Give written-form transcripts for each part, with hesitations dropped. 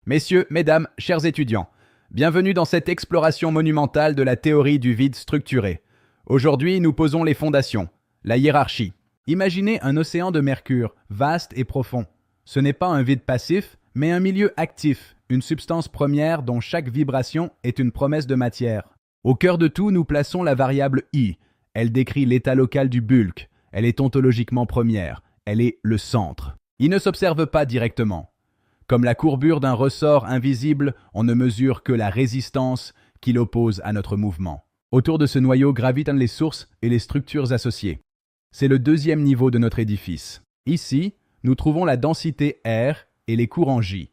Messieurs, mesdames, chers étudiants, bienvenue dans cette exploration monumentale de la théorie du vide structuré. Aujourd'hui, nous posons les fondations, la hiérarchie. Imaginez un océan de mercure, vaste et profond. Ce n'est pas un vide passif, mais un milieu actif, une substance première dont chaque vibration est une promesse de matière. Au cœur de tout, nous plaçons la variable I. Elle décrit l'état local du bulk. Elle est ontologiquement première. Elle est le centre. Il ne s'observe pas directement. Comme la courbure d'un ressort invisible, on ne mesure que la résistance qui l'oppose à notre mouvement. Autour de ce noyau gravitent les sources et les structures associées. C'est le deuxième niveau de notre édifice. Ici, nous trouvons la densité R et les courants J.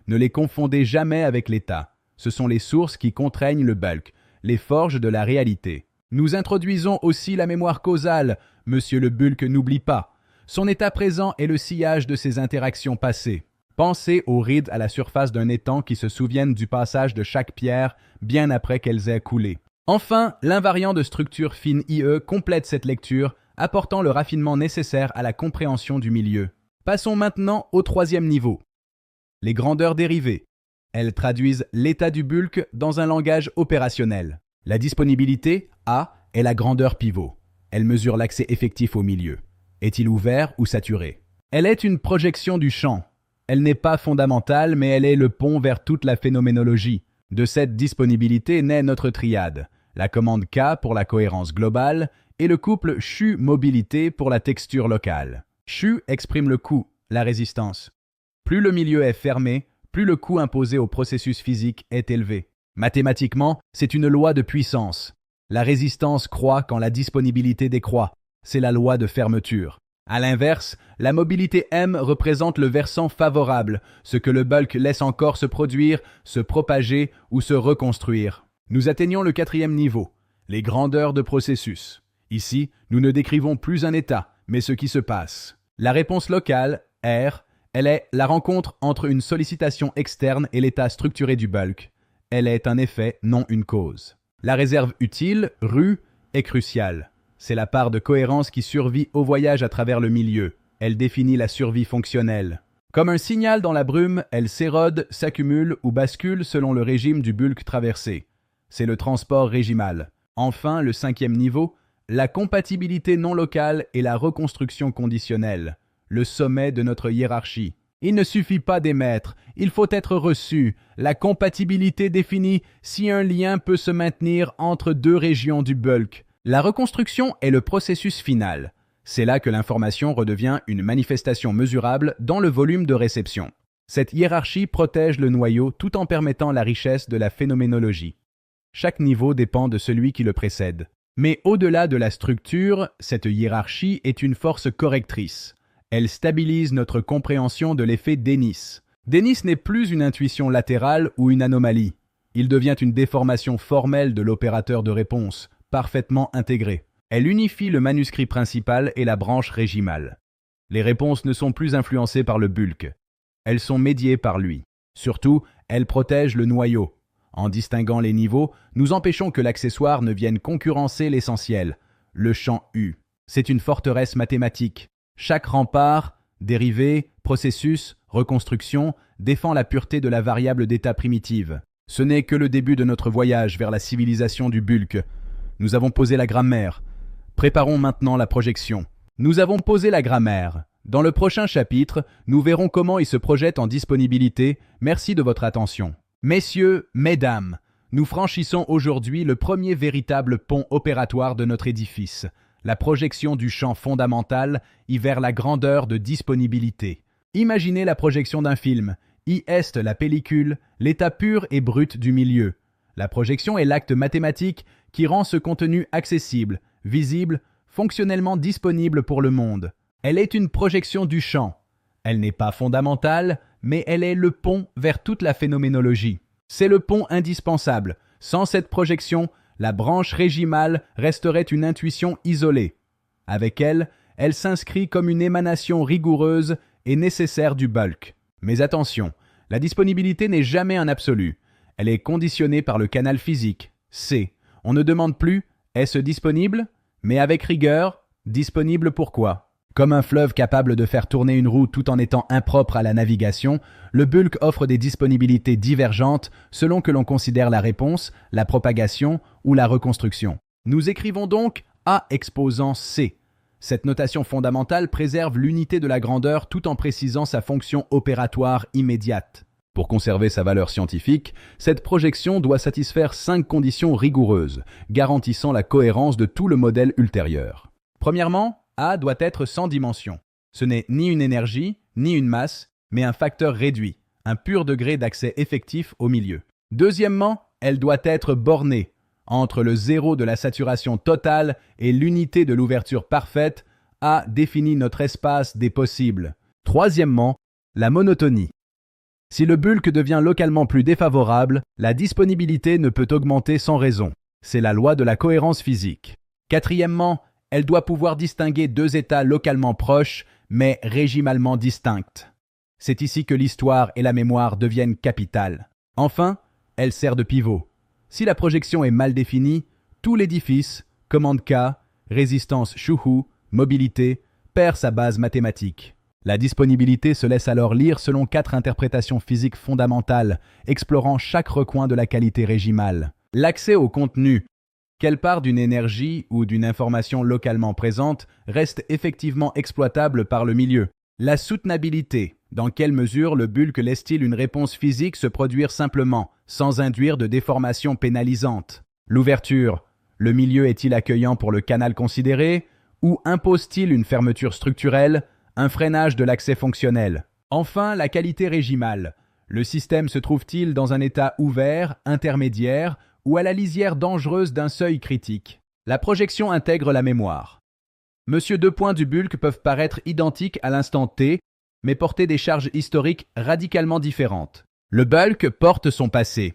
Ne les confondez jamais avec l'état. Ce sont les sources qui contraignent le bulk, les forges de la réalité. Nous introduisons aussi la mémoire causale. Monsieur le bulk n'oublie pas. Son état présent est le sillage de ses interactions passées. Pensez aux rides à la surface d'un étang qui se souviennent du passage de chaque pierre bien après qu'elles aient coulé. Enfin, l'invariant de structure fine IE complète cette lecture, apportant le raffinement nécessaire à la compréhension du milieu. Passons maintenant au troisième niveau. Les grandeurs dérivées. Elles traduisent l'état du bulk dans un langage opérationnel. La disponibilité, A, est la grandeur pivot. Elle mesure l'accès effectif au milieu. Est-il ouvert ou saturé? Elle est une projection du champ. Elle n'est pas fondamentale, mais elle est le pont vers toute la phénoménologie. De cette disponibilité naît notre triade, la commande K pour la cohérence globale et le couple CHU-mobilité pour la texture locale. CHU exprime le coût, la résistance. Plus le milieu est fermé, plus le coût imposé au processus physique est élevé. Mathématiquement, c'est une loi de puissance. La résistance croît quand la disponibilité décroît. C'est la loi de fermeture. À l'inverse, la mobilité M représente le versant favorable, ce que le bulk laisse encore se produire, se propager ou se reconstruire. Nous atteignons le quatrième niveau, les grandeurs de processus. Ici, nous ne décrivons plus un état, mais ce qui se passe. La réponse locale, R, elle est la rencontre entre une sollicitation externe et l'état structuré du bulk. Elle est un effet, non une cause. La réserve utile, RU, est cruciale. C'est la part de cohérence qui survit au voyage à travers le milieu. Elle définit la survie fonctionnelle. Comme un signal dans la brume, elle s'érode, s'accumule ou bascule selon le régime du bulk traversé. C'est le transport régimal. Enfin, le cinquième niveau, la compatibilité non locale et la reconstruction conditionnelle. Le sommet de notre hiérarchie. Il ne suffit pas d'émettre, il faut être reçu. La compatibilité définit si un lien peut se maintenir entre deux régions du bulk. La reconstruction est le processus final. C'est là que l'information redevient une manifestation mesurable dans le volume de réception. Cette hiérarchie protège le noyau tout en permettant la richesse de la phénoménologie. Chaque niveau dépend de celui qui le précède. Mais au-delà de la structure, cette hiérarchie est une force correctrice. Elle stabilise notre compréhension de l'effet Dennis. Dennis n'est plus une intuition latérale ou une anomalie. Il devient une déformation formelle de l'opérateur de réponse, parfaitement intégrée. Elle unifie le manuscrit principal et la branche régimale. Les réponses ne sont plus influencées par le bulk. Elles sont médiées par lui. Surtout, elles protègent le noyau. En distinguant les niveaux, nous empêchons que l'accessoire ne vienne concurrencer l'essentiel, le champ U. C'est une forteresse mathématique. Chaque rempart, dérivée, processus, reconstruction, défend la pureté de la variable d'état primitive. Ce n'est que le début de notre voyage vers la civilisation du bulk. Nous avons posé la grammaire. Préparons maintenant la projection. Nous avons posé la grammaire. Dans le prochain chapitre, nous verrons comment il se projette en disponibilité. Merci de votre attention. Messieurs, mesdames, nous franchissons aujourd'hui le premier véritable pont opératoire de notre édifice, la projection du champ fondamental vers la grandeur de disponibilité. Imaginez la projection d'un film. I est la pellicule, l'état pur et brut du milieu. La projection est l'acte mathématique qui rend ce contenu accessible, visible, fonctionnellement disponible pour le monde. Elle est une projection du champ. Elle n'est pas fondamentale, mais elle est le pont vers toute la phénoménologie. C'est le pont indispensable. Sans cette projection, la branche régimale resterait une intuition isolée. Avec elle, elle s'inscrit comme une émanation rigoureuse et nécessaire du bulk. Mais attention, la disponibilité n'est jamais un absolu. Elle est conditionnée par le canal physique, C. On ne demande plus « est-ce disponible ?» mais avec rigueur « disponible pourquoi ?» Comme un fleuve capable de faire tourner une roue tout en étant impropre à la navigation, le bulk offre des disponibilités divergentes selon que l'on considère la réponse, la propagation ou la reconstruction. Nous écrivons donc A exposant C. Cette notation fondamentale préserve l'unité de la grandeur tout en précisant sa fonction opératoire immédiate. Pour conserver sa valeur scientifique, cette projection doit satisfaire 5 conditions rigoureuses, garantissant la cohérence de tout le modèle ultérieur. Premièrement, A doit être sans dimension. Ce n'est ni une énergie, ni une masse, mais un facteur réduit, un pur degré d'accès effectif au milieu. Deuxièmement, elle doit être bornée. Entre le zéro de la saturation totale et l'unité de l'ouverture parfaite, A définit notre espace des possibles. Troisièmement, la monotonie. Si le bulk devient localement plus défavorable, la disponibilité ne peut augmenter sans raison. C'est la loi de la cohérence physique. Quatrièmement, elle doit pouvoir distinguer deux états localement proches, mais régimalement distincts. C'est ici que l'histoire et la mémoire deviennent capitales. Enfin, elle sert de pivot. Si la projection est mal définie, tout l'édifice, commande K, résistance Shuhu, mobilité, perd sa base mathématique. La disponibilité se laisse alors lire selon 4 interprétations physiques fondamentales, explorant chaque recoin de la qualité régimale. L'accès au contenu. Quelle part d'une énergie ou d'une information localement présente reste effectivement exploitable par le milieu? La soutenabilité. Dans quelle mesure le bulk laisse-t-il une réponse physique se produire simplement, sans induire de déformation pénalisante? L'ouverture. Le milieu est-il accueillant pour le canal considéré? Ou impose-t-il une fermeture structurelle, un freinage de l'accès fonctionnel? Enfin, la qualité régimale. Le système se trouve-t-il dans un état ouvert, intermédiaire, ou à la lisière dangereuse d'un seuil critique? La projection intègre la mémoire. Monsieur deux points du bulk peuvent paraître identiques à l'instant T, mais porter des charges historiques radicalement différentes. Le bulk porte son passé.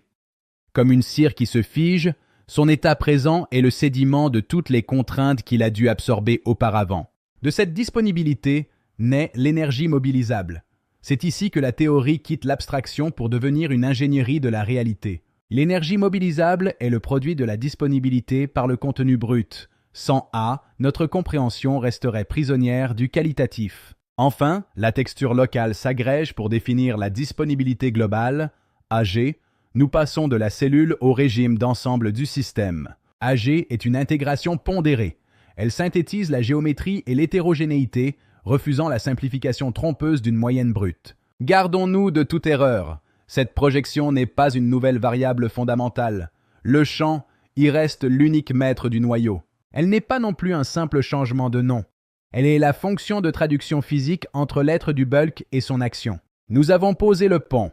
Comme une cire qui se fige, son état présent est le sédiment de toutes les contraintes qu'il a dû absorber auparavant. De cette disponibilité naît l'énergie mobilisable. C'est ici que la théorie quitte l'abstraction pour devenir une ingénierie de la réalité. L'énergie mobilisable est le produit de la disponibilité par le contenu brut. Sans A, notre compréhension resterait prisonnière du qualitatif. Enfin, la texture locale s'agrège pour définir la disponibilité globale, AG. Nous passons de la cellule au régime d'ensemble du système. AG est une intégration pondérée. Elle synthétise la géométrie et l'hétérogénéité, refusant la simplification trompeuse d'une moyenne brute. Gardons-nous de toute erreur. Cette projection n'est pas une nouvelle variable fondamentale. Le champ y reste l'unique maître du noyau. Elle n'est pas non plus un simple changement de nom. Elle est la fonction de traduction physique entre l'être du bulk et son action. Nous avons posé le pont.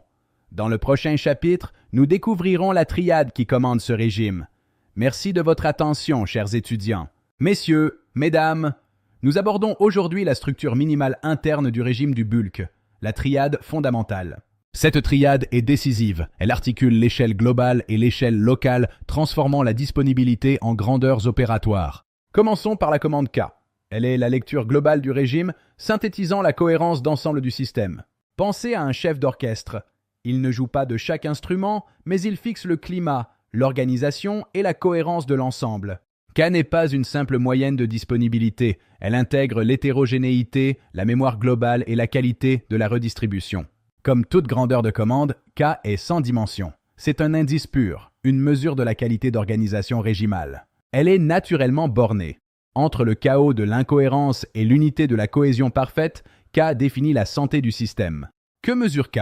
Dans le prochain chapitre, nous découvrirons la triade qui commande ce régime. Merci de votre attention, chers étudiants. Messieurs, mesdames, nous abordons aujourd'hui la structure minimale interne du régime du bulk, la triade fondamentale. Cette triade est décisive. Elle articule l'échelle globale et l'échelle locale, transformant la disponibilité en grandeurs opératoires. Commençons par la commande K. Elle est la lecture globale du régime, synthétisant la cohérence d'ensemble du système. Pensez à un chef d'orchestre. Il ne joue pas de chaque instrument, mais il fixe le climat, l'organisation et la cohérence de l'ensemble. K n'est pas une simple moyenne de disponibilité. Elle intègre l'hétérogénéité, la mémoire globale et la qualité de la redistribution. Comme toute grandeur de commande, K est sans dimension. C'est un indice pur, une mesure de la qualité d'organisation régimale. Elle est naturellement bornée. Entre le chaos de l'incohérence et l'unité de la cohésion parfaite, K définit la santé du système. Que mesure K?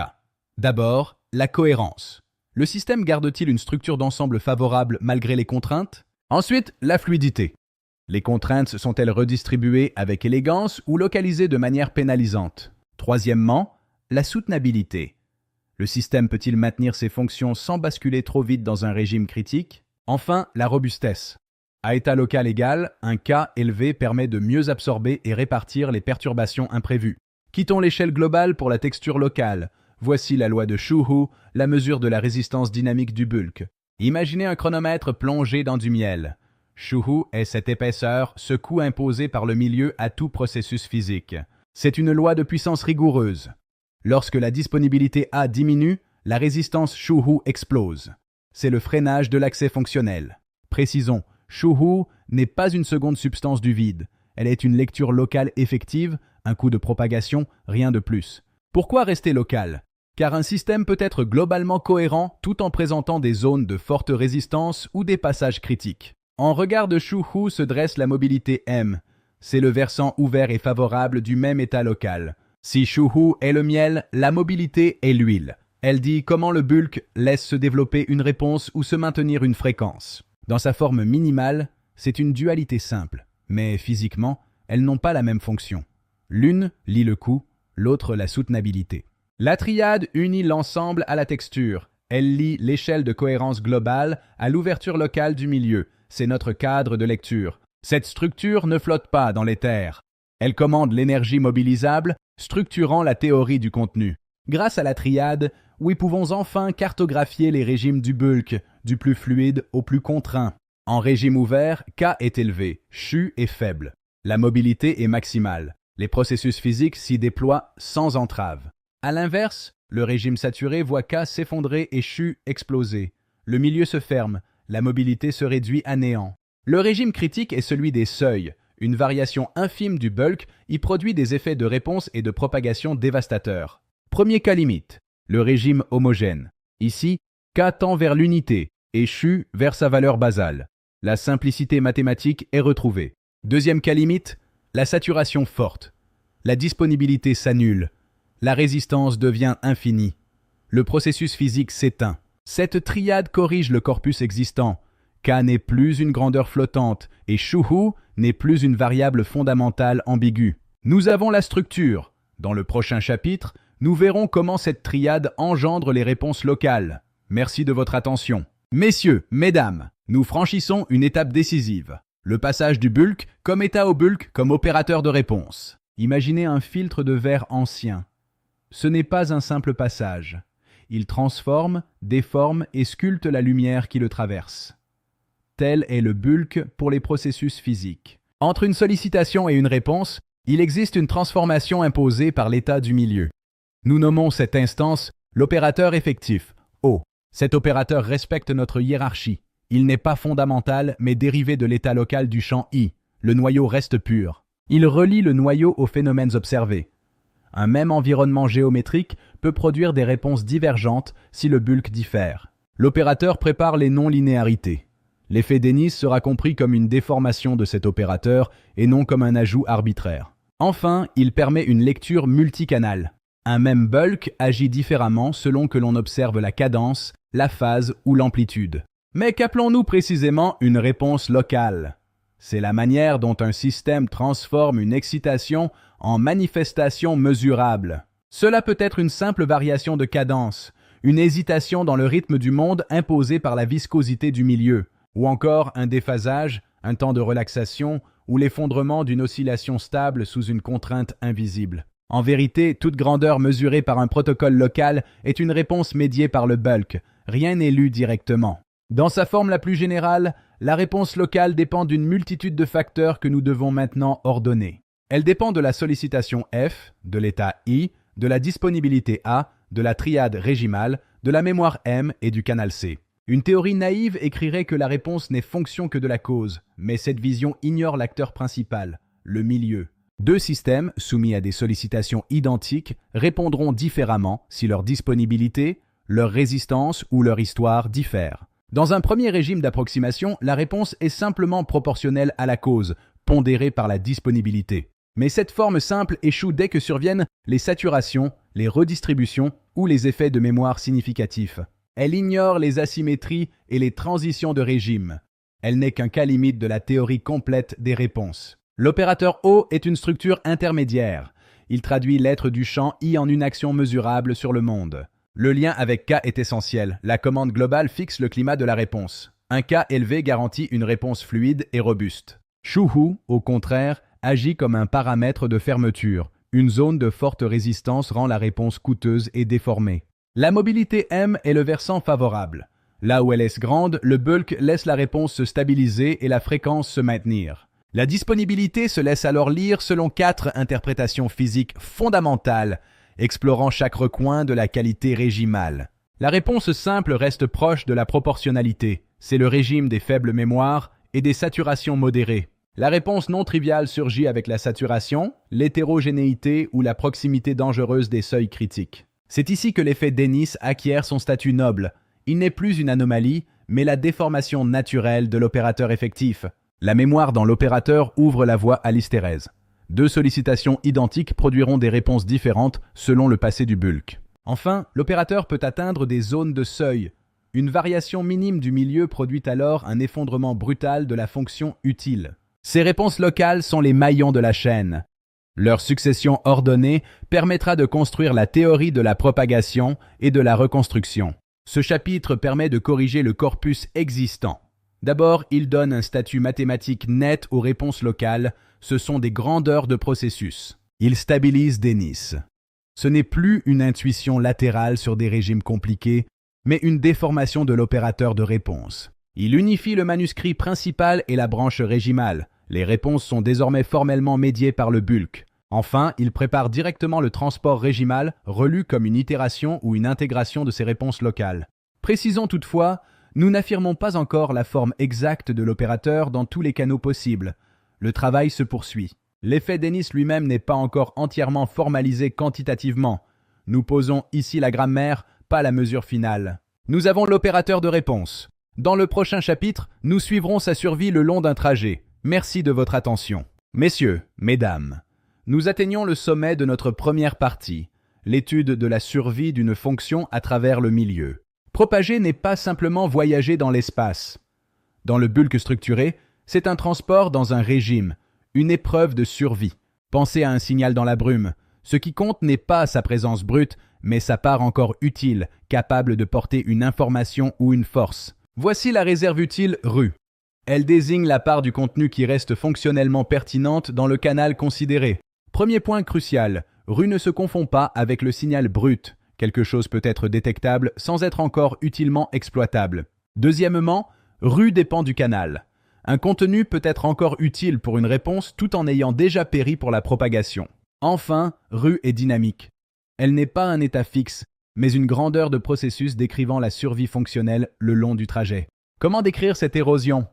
D'abord, la cohérence. Le système garde-t-il une structure d'ensemble favorable malgré les contraintes? Ensuite, la fluidité. Les contraintes sont-elles redistribuées avec élégance ou localisées de manière pénalisante? Troisièmement, la soutenabilité. Le système peut-il maintenir ses fonctions sans basculer trop vite dans un régime critique? Enfin, la robustesse. À état local égal, un K élevé permet de mieux absorber et répartir les perturbations imprévues. Quittons l'échelle globale pour la texture locale. Voici la loi de Shuhu, la mesure de la résistance dynamique du bulk. Imaginez un chronomètre plongé dans du miel. Shuhu est cette épaisseur, ce coût imposé par le milieu à tout processus physique. C'est une loi de puissance rigoureuse. Lorsque la disponibilité A diminue, la résistance Shuhu explose. C'est le freinage de l'accès fonctionnel. Précisons, Shuhu n'est pas une seconde substance du vide. Elle est une lecture locale effective, un coût de propagation, rien de plus. Pourquoi rester local? Car un système peut être globalement cohérent tout en présentant des zones de forte résistance ou des passages critiques. En regard de Shuhu se dresse la mobilité M. C'est le versant ouvert et favorable du même état local. Si Shuhu est le miel, la mobilité est l'huile. Elle dit comment le bulk laisse se développer une réponse ou se maintenir une fréquence. Dans sa forme minimale, c'est une dualité simple, mais physiquement, elles n'ont pas la même fonction. L'une lie le coût, l'autre la soutenabilité. La triade unit l'ensemble à la texture. Elle lie l'échelle de cohérence globale à l'ouverture locale du milieu. C'est notre cadre de lecture. Cette structure ne flotte pas dans l'éther. Elle commande l'énergie mobilisable, structurant la théorie du contenu. Grâce à la triade, nous pouvons enfin cartographier les régimes du bulk, du plus fluide au plus contraint. En régime ouvert, K est élevé, Shu est faible. La mobilité est maximale. Les processus physiques s'y déploient sans entrave. À l'inverse, le régime saturé voit K s'effondrer et Shu exploser. Le milieu se ferme, la mobilité se réduit à néant. Le régime critique est celui des seuils. Une variation infime du bulk y produit des effets de réponse et de propagation dévastateurs. Premier cas limite, le régime homogène. Ici, K tend vers l'unité et Shu vers sa valeur basale. La simplicité mathématique est retrouvée. Deuxième cas limite, la saturation forte. La disponibilité s'annule. La résistance devient infinie. Le processus physique s'éteint. Cette triade corrige le corpus existant. K n'est plus une grandeur flottante et Shuhu n'est plus une variable fondamentale ambiguë. Nous avons la structure. Dans le prochain chapitre, nous verrons comment cette triade engendre les réponses locales. Merci de votre attention. Messieurs, mesdames, nous franchissons une étape décisive. Le passage du bulk comme état au bulk comme opérateur de réponse. Imaginez un filtre de verre ancien. Ce n'est pas un simple passage. Il transforme, déforme et sculpte la lumière qui le traverse. Tel est le bulk pour les processus physiques. Entre une sollicitation et une réponse, il existe une transformation imposée par l'état du milieu. Nous nommons cette instance l'opérateur effectif, O. Cet opérateur respecte notre hiérarchie. Il n'est pas fondamental, mais dérivé de l'état local du champ I. Le noyau reste pur. Il relie le noyau aux phénomènes observés. Un même environnement géométrique peut produire des réponses divergentes si le bulk diffère. L'opérateur prépare les non-linéarités. L'effet Dennis sera compris comme une déformation de cet opérateur et non comme un ajout arbitraire. Enfin, il permet une lecture multicanale. Un même bulk agit différemment selon que l'on observe la cadence, la phase ou l'amplitude. Mais qu'appelons-nous précisément une réponse locale? C'est la manière dont un système transforme une excitation en manifestation mesurable. Cela peut être une simple variation de cadence, une hésitation dans le rythme du monde imposée par la viscosité du milieu, ou encore un déphasage, un temps de relaxation ou l'effondrement d'une oscillation stable sous une contrainte invisible. En vérité, toute grandeur mesurée par un protocole local est une réponse médiée par le bulk. Rien n'est lu directement. Dans sa forme la plus générale, la réponse locale dépend d'une multitude de facteurs que nous devons maintenant ordonner. Elle dépend de la sollicitation F, de l'état I, de la disponibilité A, de la triade régimale, de la mémoire M et du canal C. Une théorie naïve écrirait que la réponse n'est fonction que de la cause, mais cette vision ignore l'acteur principal, le milieu. Deux systèmes, soumis à des sollicitations identiques, répondront différemment si leur disponibilité, leur résistance ou leur histoire diffèrent. Dans un premier régime d'approximation, la réponse est simplement proportionnelle à la cause, pondérée par la disponibilité. Mais cette forme simple échoue dès que surviennent les saturations, les redistributions ou les effets de mémoire significatifs. Elle ignore les asymétries et les transitions de régime. Elle n'est qu'un cas limite de la théorie complète des réponses. L'opérateur O est une structure intermédiaire. Il traduit l'être du champ I en une action mesurable sur le monde. Le lien avec K est essentiel. La commande globale fixe le climat de la réponse. Un K élevé garantit une réponse fluide et robuste. Shuhu, au contraire, agit comme un paramètre de fermeture. Une zone de forte résistance rend la réponse coûteuse et déformée. La mobilité M est le versant favorable. Là où elle est grande, le bulk laisse la réponse se stabiliser et la fréquence se maintenir. La disponibilité se laisse alors lire selon 4 interprétations physiques fondamentales, explorant chaque recoin de la qualité régimale. La réponse simple reste proche de la proportionnalité. C'est le régime des faibles mémoires et des saturations modérées. La réponse non triviale surgit avec la saturation, l'hétérogénéité ou la proximité dangereuse des seuils critiques. C'est ici que l'effet Dennis acquiert son statut noble. Il n'est plus une anomalie, mais la déformation naturelle de l'opérateur effectif. La mémoire dans l'opérateur ouvre la voie à l'hystérèse. Deux sollicitations identiques produiront des réponses différentes selon le passé du bulk. Enfin, l'opérateur peut atteindre des zones de seuil. Une variation minime du milieu produit alors un effondrement brutal de la fonction utile. Ces réponses locales sont les maillons de la chaîne. Leur succession ordonnée permettra de construire la théorie de la propagation et de la reconstruction. Ce chapitre permet de corriger le corpus existant. D'abord, il donne un statut mathématique net aux réponses locales. Ce sont des grandeurs de processus. Il stabilise Dennis. Ce n'est plus une intuition latérale sur des régimes compliqués, mais une déformation de l'opérateur de réponse. Il unifie le manuscrit principal et la branche régimale. Les réponses sont désormais formellement médiées par le bulk. Enfin, il prépare directement le transport régimal, relu comme une itération ou une intégration de ces réponses locales. Précisons toutefois, nous n'affirmons pas encore la forme exacte de l'opérateur dans tous les canaux possibles. Le travail se poursuit. L'effet Dennis lui-même n'est pas encore entièrement formalisé quantitativement. Nous posons ici la grammaire, pas la mesure finale. Nous avons l'opérateur de réponse. Dans le prochain chapitre, nous suivrons sa survie le long d'un trajet. Merci de votre attention. Messieurs, mesdames, nous atteignons le sommet de notre première partie, l'étude de la survie d'une fonction à travers le milieu. Propager n'est pas simplement voyager dans l'espace. Dans le bulk structuré, c'est un transport dans un régime, une épreuve de survie. Pensez à un signal dans la brume. Ce qui compte n'est pas sa présence brute, mais sa part encore utile, capable de porter une information ou une force. Voici la réserve utile RU. Elle désigne la part du contenu qui reste fonctionnellement pertinente dans le canal considéré. Premier point crucial, RU ne se confond pas avec le signal brut. Quelque chose peut être détectable sans être encore utilement exploitable. Deuxièmement, RU dépend du canal. Un contenu peut être encore utile pour une réponse tout en ayant déjà péri pour la propagation. Enfin, RU est dynamique. Elle n'est pas un état fixe, mais une grandeur de processus décrivant la survie fonctionnelle le long du trajet. Comment décrire cette érosion?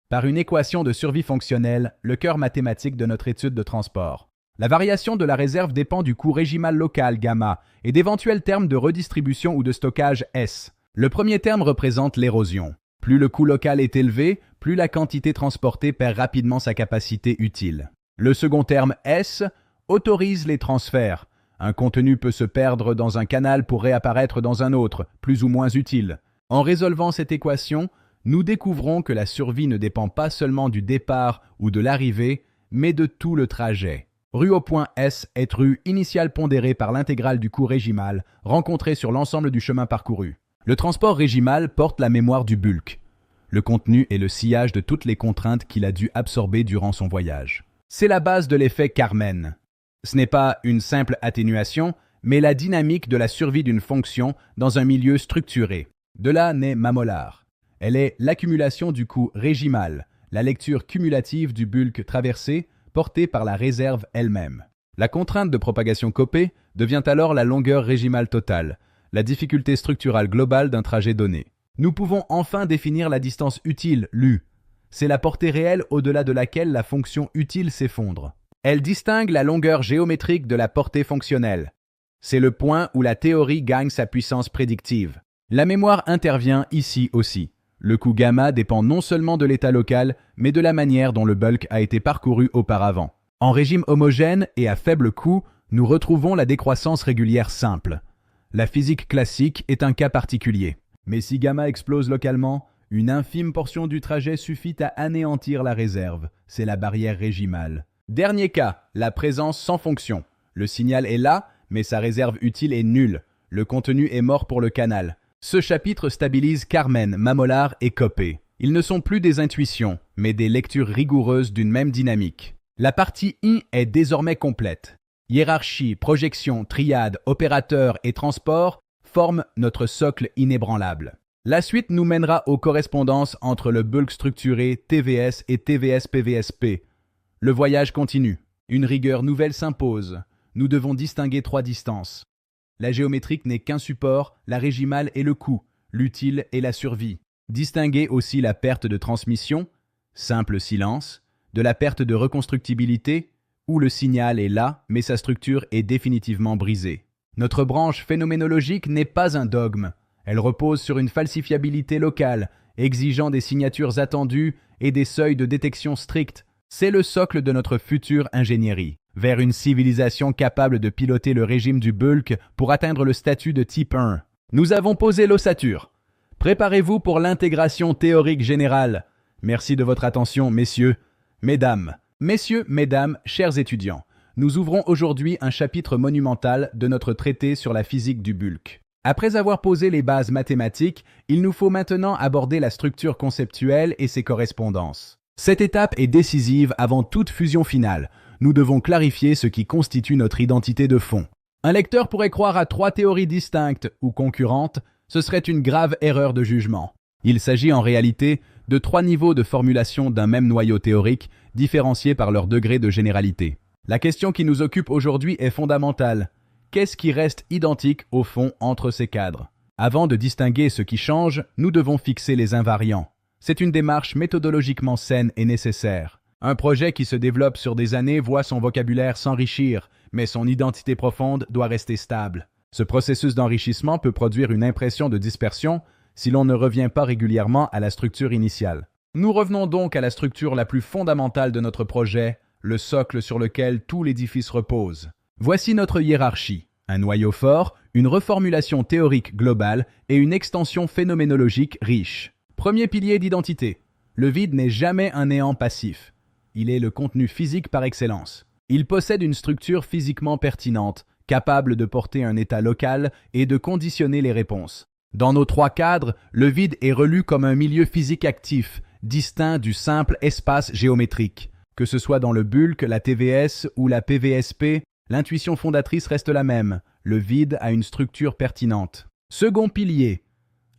Par une équation de survie fonctionnelle, le cœur mathématique de notre étude de transport. La variation de la réserve dépend du coût régimal local gamma et d'éventuels termes de redistribution ou de stockage S. Le premier terme représente l'érosion. Plus le coût local est élevé, plus la quantité transportée perd rapidement sa capacité utile. Le second terme S autorise les transferts. Un contenu peut se perdre dans un canal pour réapparaître dans un autre, plus ou moins utile. En résolvant cette équation, nous découvrons que la survie ne dépend pas seulement du départ ou de l'arrivée, mais de tout le trajet. RU au point S est RU initiale pondérée par l'intégrale du coût régimal, rencontrée sur l'ensemble du chemin parcouru. Le transport régimal porte la mémoire du bulk. Le contenu est le sillage de toutes les contraintes qu'il a dû absorber durant son voyage. C'est la base de l'effet Carmen. Ce n'est pas une simple atténuation, mais la dynamique de la survie d'une fonction dans un milieu structuré. De là naît ma molar. Elle est l'accumulation du coût régimal, la lecture cumulative du bulk traversé, portée par la réserve elle-même. La contrainte de propagation copée devient alors la longueur régimale totale, la difficulté structurale globale d'un trajet donné. Nous pouvons enfin définir la distance utile, l'U. C'est la portée réelle au-delà de laquelle la fonction utile s'effondre. Elle distingue la longueur géométrique de la portée fonctionnelle. C'est le point où la théorie gagne sa puissance prédictive. La mémoire intervient ici aussi. Le coût gamma dépend non seulement de l'état local, mais de la manière dont le bulk a été parcouru auparavant. En régime homogène et à faible coût, nous retrouvons la décroissance régulière simple. La physique classique est un cas particulier. Mais si gamma explose localement, une infime portion du trajet suffit à anéantir la réserve. C'est la barrière régimale. Dernier cas, la présence sans fonction. Le signal est là, mais sa réserve utile est nulle. Le contenu est mort pour le canal. Ce chapitre stabilise Carmen, Mamolar et Copé. Ils ne sont plus des intuitions, mais des lectures rigoureuses d'une même dynamique. La partie I est désormais complète. Hiérarchie, projection, triade, opérateur et transport forment notre socle inébranlable. La suite nous mènera aux correspondances entre le bulk structuré TVS et TVS-PVSP. Le voyage continue. Une rigueur nouvelle s'impose. Nous devons distinguer trois distances. La géométrique n'est qu'un support, la régimale est le coût, l'utile est la survie. Distinguer aussi la perte de transmission, simple silence, de la perte de reconstructibilité, où le signal est là, mais sa structure est définitivement brisée. Notre branche phénoménologique n'est pas un dogme. Elle repose sur une falsifiabilité locale, exigeant des signatures attendues et des seuils de détection stricts. C'est le socle de notre future ingénierie, vers une civilisation capable de piloter le régime du bulk pour atteindre le statut de type 1. Nous avons posé l'ossature. Préparez-vous pour l'intégration théorique générale. Merci de votre attention, messieurs, mesdames. Messieurs, mesdames, chers étudiants, nous ouvrons aujourd'hui un chapitre monumental de notre traité sur la physique du bulk. Après avoir posé les bases mathématiques, il nous faut maintenant aborder la structure conceptuelle et ses correspondances. Cette étape est décisive avant toute fusion finale. Nous devons clarifier ce qui constitue notre identité de fond. Un lecteur pourrait croire à 3 théories distinctes ou concurrentes, ce serait une grave erreur de jugement. Il s'agit en réalité de 3 niveaux de formulation d'un même noyau théorique, différenciés par leur degré de généralité. La question qui nous occupe aujourd'hui est fondamentale. Qu'est-ce qui reste identique au fond entre ces cadres? Avant de distinguer ce qui change, nous devons fixer les invariants. C'est une démarche méthodologiquement saine et nécessaire. Un projet qui se développe sur des années voit son vocabulaire s'enrichir, mais son identité profonde doit rester stable. Ce processus d'enrichissement peut produire une impression de dispersion si l'on ne revient pas régulièrement à la structure initiale. Nous revenons donc à la structure la plus fondamentale de notre projet, le socle sur lequel tout l'édifice repose. Voici notre hiérarchie. Un noyau fort, une reformulation théorique globale et une extension phénoménologique riche. Premier pilier d'identité. Le vide n'est jamais un néant passif. Il est le contenu physique par excellence. Il possède une structure physiquement pertinente, capable de porter un état local et de conditionner les réponses. Dans nos 3 cadres, le vide est relu comme un milieu physique actif, distinct du simple espace géométrique. Que ce soit dans le bulk, la TVS ou la PVSP, l'intuition fondatrice reste la même. Le vide a une structure pertinente. Second pilier.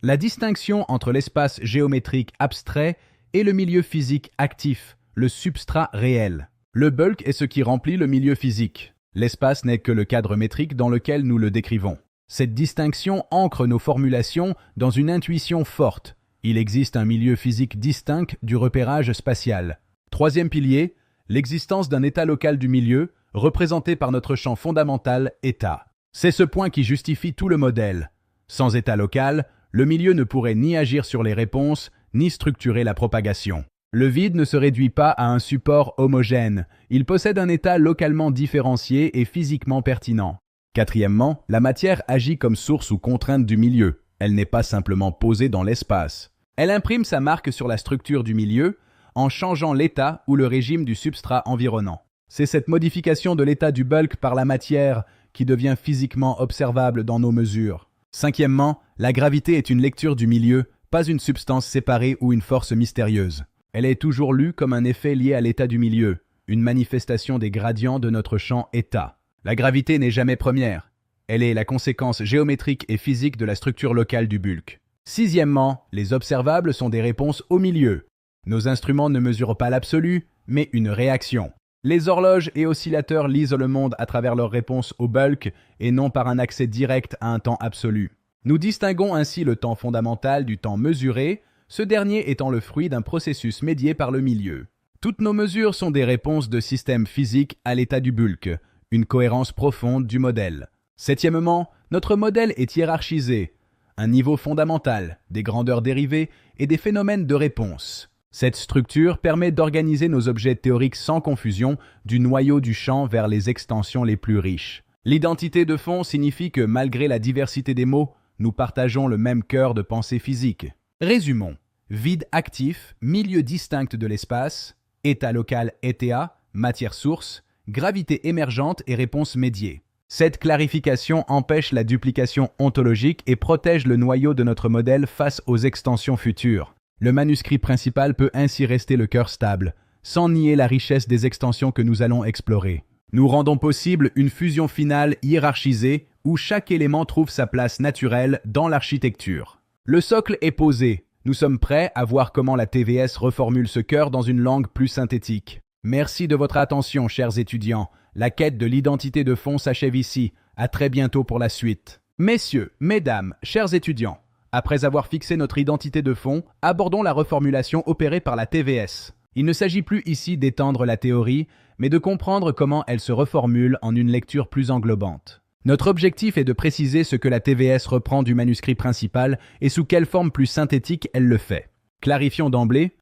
La distinction entre l'espace géométrique abstrait et le milieu physique actif, le substrat réel. Le bulk est ce qui remplit le milieu physique. L'espace n'est que le cadre métrique dans lequel nous le décrivons. Cette distinction ancre nos formulations dans une intuition forte. Il existe un milieu physique distinct du repérage spatial. Troisième pilier, l'existence d'un état local du milieu, représenté par notre champ fondamental état. C'est ce point qui justifie tout le modèle. Sans état local, le milieu ne pourrait ni agir sur les réponses, ni structurer la propagation. Le vide ne se réduit pas à un support homogène. Il possède un état localement différencié et physiquement pertinent. Quatrièmement, la matière agit comme source ou contrainte du milieu. Elle n'est pas simplement posée dans l'espace. Elle imprime sa marque sur la structure du milieu en changeant l'état ou le régime du substrat environnant. C'est cette modification de l'état du bulk par la matière qui devient physiquement observable dans nos mesures. Cinquièmement, la gravité est une lecture du milieu, pas une substance séparée ou une force mystérieuse. Elle est toujours lue comme un effet lié à l'état du milieu, une manifestation des gradients de notre champ état. La gravité n'est jamais première. Elle est la conséquence géométrique et physique de la structure locale du bulk. Sixièmement, les observables sont des réponses au milieu. Nos instruments ne mesurent pas l'absolu, mais une réaction. Les horloges et oscillateurs lisent le monde à travers leurs réponses au bulk et non par un accès direct à un temps absolu. Nous distinguons ainsi le temps fondamental du temps mesuré, ce dernier étant le fruit d'un processus médié par le milieu. Toutes nos mesures sont des réponses de systèmes physiques à l'état du bulk, une cohérence profonde du modèle. Septièmement, notre modèle est hiérarchisé. Un niveau fondamental, des grandeurs dérivées et des phénomènes de réponse. Cette structure permet d'organiser nos objets théoriques sans confusion du noyau du champ vers les extensions les plus riches. L'identité de fond signifie que malgré la diversité des mots, nous partageons le même cœur de pensée physique. Résumons. Vide actif, milieu distinct de l'espace, état local ETA, matière source, gravité émergente et réponse médiée. Cette clarification empêche la duplication ontologique et protège le noyau de notre modèle face aux extensions futures. Le manuscrit principal peut ainsi rester le cœur stable, sans nier la richesse des extensions que nous allons explorer. Nous rendons possible une fusion finale hiérarchisée où chaque élément trouve sa place naturelle dans l'architecture. Le socle est posé. Nous sommes prêts à voir comment la TVS reformule ce cœur dans une langue plus synthétique. Merci de votre attention, chers étudiants. La quête de l'identité de fond s'achève ici. À très bientôt pour la suite. Messieurs, mesdames, chers étudiants, après avoir fixé notre identité de fond, abordons la reformulation opérée par la TVS. Il ne s'agit plus ici d'étendre la théorie, mais de comprendre comment elle se reformule en une lecture plus englobante. Notre objectif est de préciser ce que la TVS reprend du manuscrit principal et sous quelle forme plus synthétique elle le fait. Clarifions d'emblée,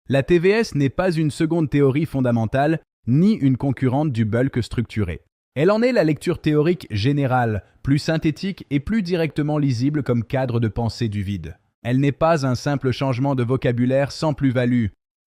la TVS n'est pas une seconde théorie fondamentale, ni une concurrente du bulk structuré. Elle en est la lecture théorique générale, plus synthétique et plus directement lisible comme cadre de pensée du vide. Elle n'est pas un simple changement de vocabulaire sans plus-value.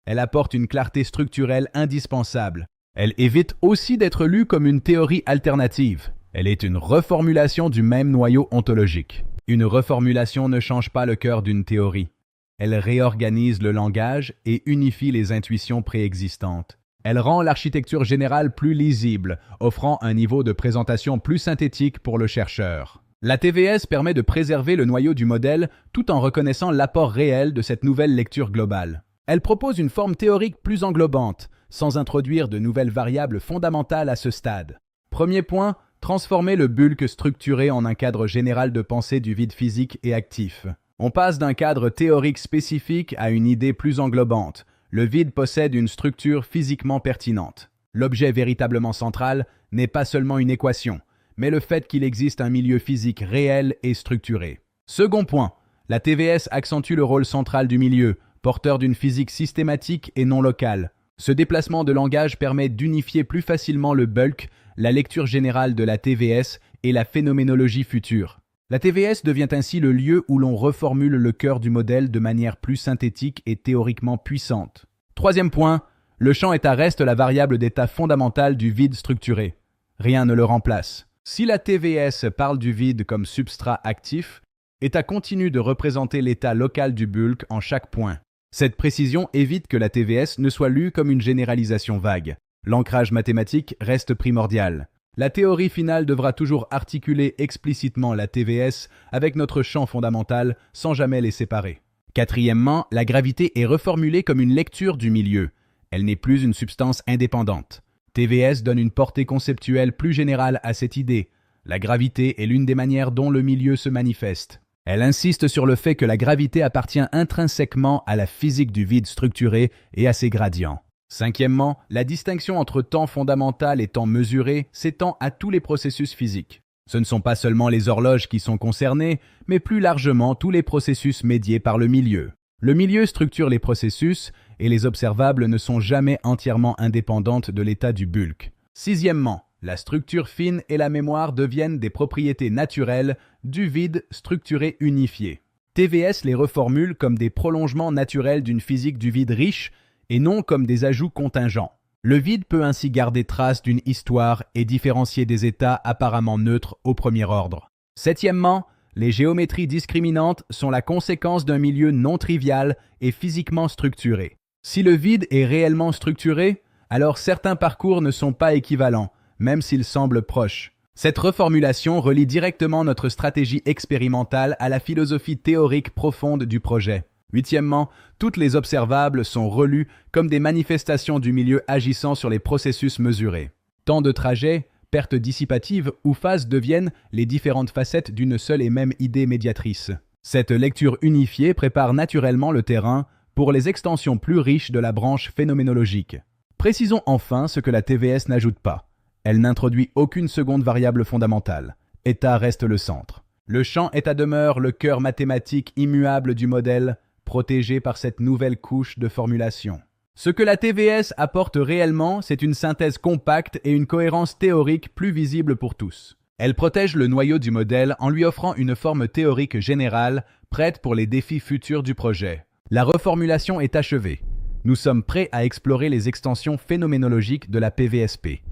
Elle apporte une clarté structurelle indispensable. Elle évite aussi d'être lue comme une théorie alternative. Elle est une reformulation du même noyau ontologique. Une reformulation ne change pas le cœur d'une théorie. Elle réorganise le langage et unifie les intuitions préexistantes. Elle rend l'architecture générale plus lisible, offrant un niveau de présentation plus synthétique pour le chercheur. La TVS permet de préserver le noyau du modèle tout en reconnaissant l'apport réel de cette nouvelle lecture globale. Elle propose une forme théorique plus englobante, sans introduire de nouvelles variables fondamentales à ce stade. Premier point, transformer le bulk structuré en un cadre général de pensée du vide physique et actif. On passe d'un cadre théorique spécifique à une idée plus englobante. Le vide possède une structure physiquement pertinente. L'objet véritablement central n'est pas seulement une équation, mais le fait qu'il existe un milieu physique réel et structuré. Second point, la TVS accentue le rôle central du milieu, porteur d'une physique systématique et non locale. Ce déplacement de langage permet d'unifier plus facilement le bulk, la lecture générale de la TVS et la phénoménologie future. La TVS devient ainsi le lieu où l'on reformule le cœur du modèle de manière plus synthétique et théoriquement puissante. Troisième point, le champ état reste la variable d'état fondamentale du vide structuré. Rien ne le remplace. Si la TVS parle du vide comme substrat actif, état continue de représenter l'état local du bulk en chaque point. Cette précision évite que la TVS ne soit lue comme une généralisation vague. L'ancrage mathématique reste primordial. La théorie finale devra toujours articuler explicitement la TVS avec notre champ fondamental sans jamais les séparer. Quatrièmement, la gravité est reformulée comme une lecture du milieu. Elle n'est plus une substance indépendante. TVS donne une portée conceptuelle plus générale à cette idée. La gravité est l'une des manières dont le milieu se manifeste. Elle insiste sur le fait que la gravité appartient intrinsèquement à la physique du vide structuré et à ses gradients. Cinquièmement, la distinction entre temps fondamental et temps mesuré s'étend à tous les processus physiques. Ce ne sont pas seulement les horloges qui sont concernées, mais plus largement tous les processus médiés par le milieu. Le milieu structure les processus et les observables ne sont jamais entièrement indépendantes de l'état du bulk. Sixièmement, la structure fine et la mémoire deviennent des propriétés naturelles du vide structuré unifié. TVS les reformule comme des prolongements naturels d'une physique du vide riche et non comme des ajouts contingents. Le vide peut ainsi garder trace d'une histoire et différencier des états apparemment neutres au premier ordre. Septièmement, les géométries discriminantes sont la conséquence d'un milieu non trivial et physiquement structuré. Si le vide est réellement structuré, alors certains parcours ne sont pas équivalents, même s'ils semblent proches. Cette reformulation relie directement notre stratégie expérimentale à la philosophie théorique profonde du projet. Huitièmement, toutes les observables sont relues comme des manifestations du milieu agissant sur les processus mesurés. Temps de trajet, perte dissipative ou phase deviennent les différentes facettes d'une seule et même idée médiatrice. Cette lecture unifiée prépare naturellement le terrain pour les extensions plus riches de la branche phénoménologique. Précisons enfin ce que la TVS n'ajoute pas. Elle n'introduit aucune seconde variable fondamentale. État reste le centre. Le champ état demeure le cœur mathématique immuable du modèle, protégé par cette nouvelle couche de formulation. Ce que la TVS apporte réellement, c'est une synthèse compacte et une cohérence théorique plus visible pour tous. Elle protège le noyau du modèle en lui offrant une forme théorique générale, prête pour les défis futurs du projet. La reformulation est achevée. Nous sommes prêts à explorer les extensions phénoménologiques de la PVSP.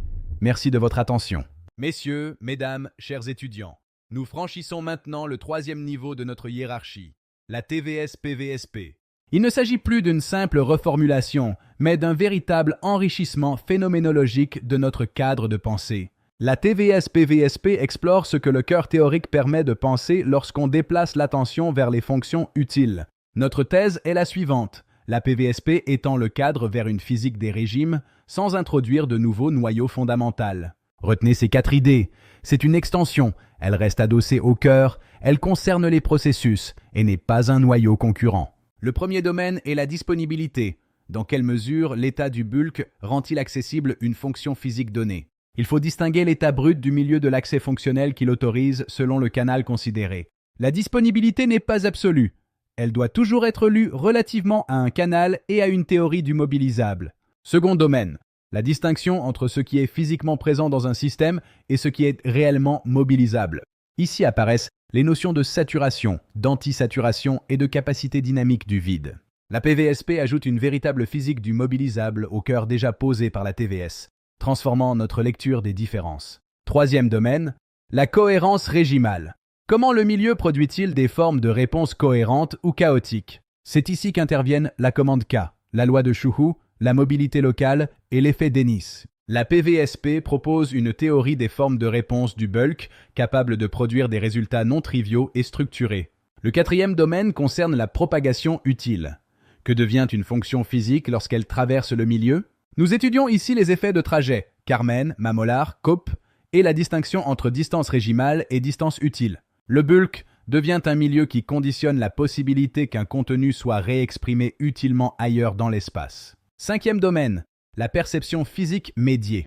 Merci de votre attention. Messieurs, mesdames, chers étudiants, nous franchissons maintenant le troisième niveau de notre hiérarchie, la TVS-PVSP. Il ne s'agit plus d'une simple reformulation, mais d'un véritable enrichissement phénoménologique de notre cadre de pensée. La TVS-PVSP explore ce que le cœur théorique permet de penser lorsqu'on déplace l'attention vers les fonctions utiles. Notre thèse est la suivante, la PVSP étend le cadre vers une physique des régimes sans introduire de nouveaux noyaux fondamentaux. Retenez ces 4 idées. C'est une extension, elle reste adossée au cœur, elle concerne les processus et n'est pas un noyau concurrent. Le premier domaine est la disponibilité. Dans quelle mesure l'état du bulk rend-il accessible une fonction physique donnée? Il faut distinguer l'état brut du milieu de l'accès fonctionnel qui l'autorise selon le canal considéré. La disponibilité n'est pas absolue. Elle doit toujours être lue relativement à un canal et à une théorie du mobilisable. Second domaine, la distinction entre ce qui est physiquement présent dans un système et ce qui est réellement mobilisable. Ici apparaissent les notions de saturation, d'antisaturation et de capacité dynamique du vide. La PVSP ajoute une véritable physique du mobilisable au cœur déjà posé par la TVS, transformant notre lecture des différences. Troisième domaine, la cohérence régimale. Comment le milieu produit-il des formes de réponse cohérentes ou chaotiques? C'est ici qu'interviennent la commande K, la loi de Shuhu, la mobilité locale et l'effet Dennis. La PVSP propose une théorie des formes de réponse du bulk capable de produire des résultats non triviaux et structurés. Le quatrième domaine concerne la propagation utile. Que devient une fonction physique lorsqu'elle traverse le milieu? Nous étudions ici les effets de trajet, Carmen, Mamolar, Cope, et la distinction entre distance régimale et distance utile. Le bulk devient un milieu qui conditionne la possibilité qu'un contenu soit réexprimé utilement ailleurs dans l'espace. Cinquième domaine, la perception physique médiée.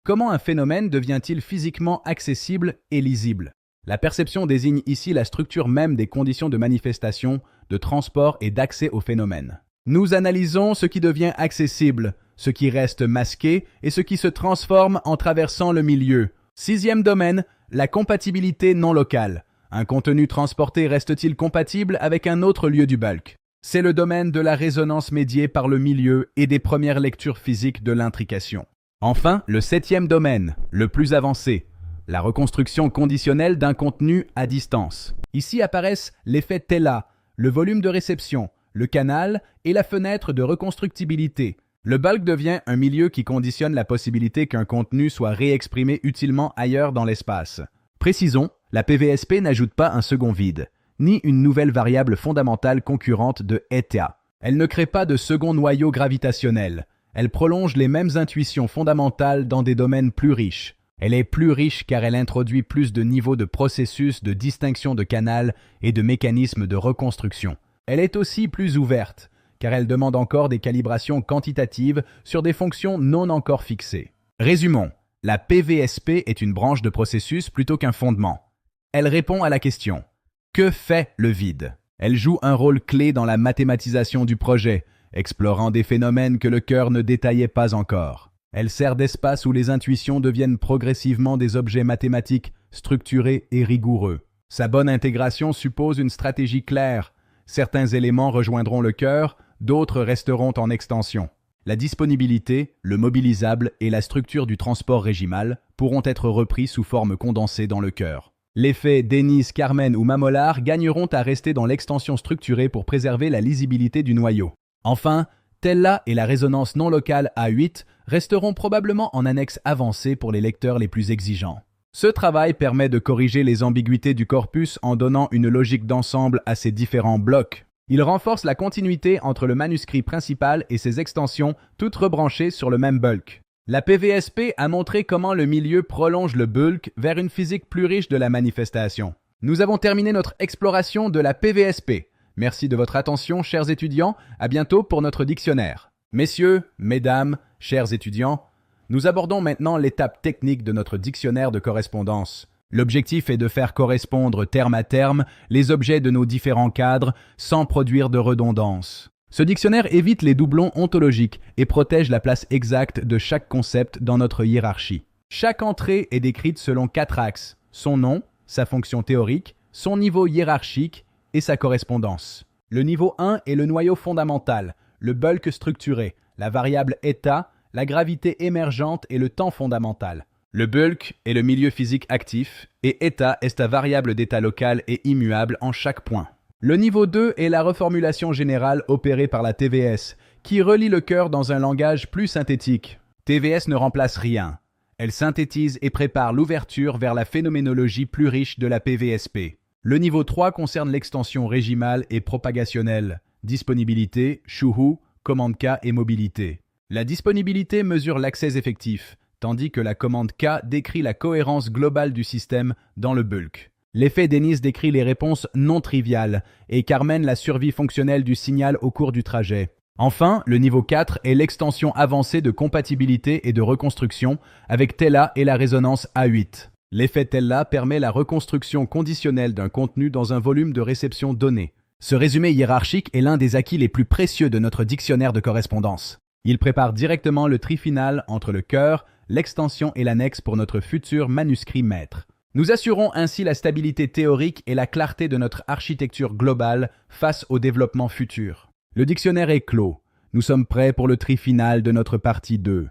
Comment un phénomène devient-il physiquement accessible et lisible? La perception désigne ici la structure même des conditions de manifestation, de transport et d'accès au phénomène. Nous analysons ce qui devient accessible, ce qui reste masqué et ce qui se transforme en traversant le milieu. Sixième domaine, la compatibilité non locale. Un contenu transporté reste-t-il compatible avec un autre lieu du bulk? C'est le domaine de la résonance médiée par le milieu et des premières lectures physiques de l'intrication. Enfin, le septième domaine, le plus avancé, la reconstruction conditionnelle d'un contenu à distance. Ici apparaissent l'effet Tella, le volume de réception, le canal et la fenêtre de reconstructibilité. Le bulk devient un milieu qui conditionne la possibilité qu'un contenu soit réexprimé utilement ailleurs dans l'espace. Précisons, la PVSP n'ajoute pas un second vide, ni une nouvelle variable fondamentale concurrente de eta. Elle ne crée pas de second noyau gravitationnel. Elle prolonge les mêmes intuitions fondamentales dans des domaines plus riches. Elle est plus riche car elle introduit plus de niveaux de processus de distinction de canal et de mécanismes de reconstruction. Elle est aussi plus ouverte, car elle demande encore des calibrations quantitatives sur des fonctions non encore fixées. Résumons, la PVSP est une branche de processus plutôt qu'un fondement. Elle répond à la question « Que fait le vide ?» Elle joue un rôle clé dans la mathématisation du projet, explorant des phénomènes que le cœur ne détaillait pas encore. Elle sert d'espace où les intuitions deviennent progressivement des objets mathématiques structurés et rigoureux. Sa bonne intégration suppose une stratégie claire. Certains éléments rejoindront le cœur, d'autres resteront en extension. La disponibilité, le mobilisable et la structure du transport régimal pourront être repris sous forme condensée dans le cœur. L'effet Dennis, Carmen ou Mamolar gagneront à rester dans l'extension structurée pour préserver la lisibilité du noyau. Enfin, Tella et la résonance non locale A8 resteront probablement en annexe avancée pour les lecteurs les plus exigeants. Ce travail permet de corriger les ambiguïtés du corpus en donnant une logique d'ensemble à ces différents blocs. Il renforce la continuité entre le manuscrit principal et ses extensions, toutes rebranchées sur le même bulk. La PVSP a montré comment le milieu prolonge le bulk vers une physique plus riche de la manifestation. Nous avons terminé notre exploration de la PVSP. Merci de votre attention, chers étudiants. À bientôt pour notre dictionnaire. Messieurs, mesdames, chers étudiants, nous abordons maintenant l'étape technique de notre dictionnaire de correspondance. L'objectif est de faire correspondre terme à terme les objets de nos différents cadres sans produire de redondance. Ce dictionnaire évite les doublons ontologiques et protège la place exacte de chaque concept dans notre hiérarchie. Chaque entrée est décrite selon 4 axes: son nom, sa fonction théorique, son niveau hiérarchique et sa correspondance. Le niveau 1 est le noyau fondamental, le bulk structuré, la variable état, la gravité émergente et le temps fondamental. Le bulk est le milieu physique actif et état est sa variable d'état local et immuable en chaque point. Le niveau 2 est la reformulation générale opérée par la TVS, qui relie le cœur dans un langage plus synthétique. TVS ne remplace rien. Elle synthétise et prépare l'ouverture vers la phénoménologie plus riche de la PVSP. Le niveau 3 concerne l'extension régimale et propagationnelle, disponibilité, Shuhu, commande K et mobilité. La disponibilité mesure l'accès effectif, tandis que la commande K décrit la cohérence globale du système dans le bulk. L'effet Dennis décrit les réponses non triviales et Carmen la survie fonctionnelle du signal au cours du trajet. Enfin, le niveau 4 est l'extension avancée de compatibilité et de reconstruction avec Tella et la résonance A8. L'effet Tella permet la reconstruction conditionnelle d'un contenu dans un volume de réception donné. Ce résumé hiérarchique est l'un des acquis les plus précieux de notre dictionnaire de correspondance. Il prépare directement le tri final entre le cœur, l'extension et l'annexe pour notre futur manuscrit maître. Nous assurons ainsi la stabilité théorique et la clarté de notre architecture globale face au développement futur. Le dictionnaire est clos. Nous sommes prêts pour le tri final de notre partie 2.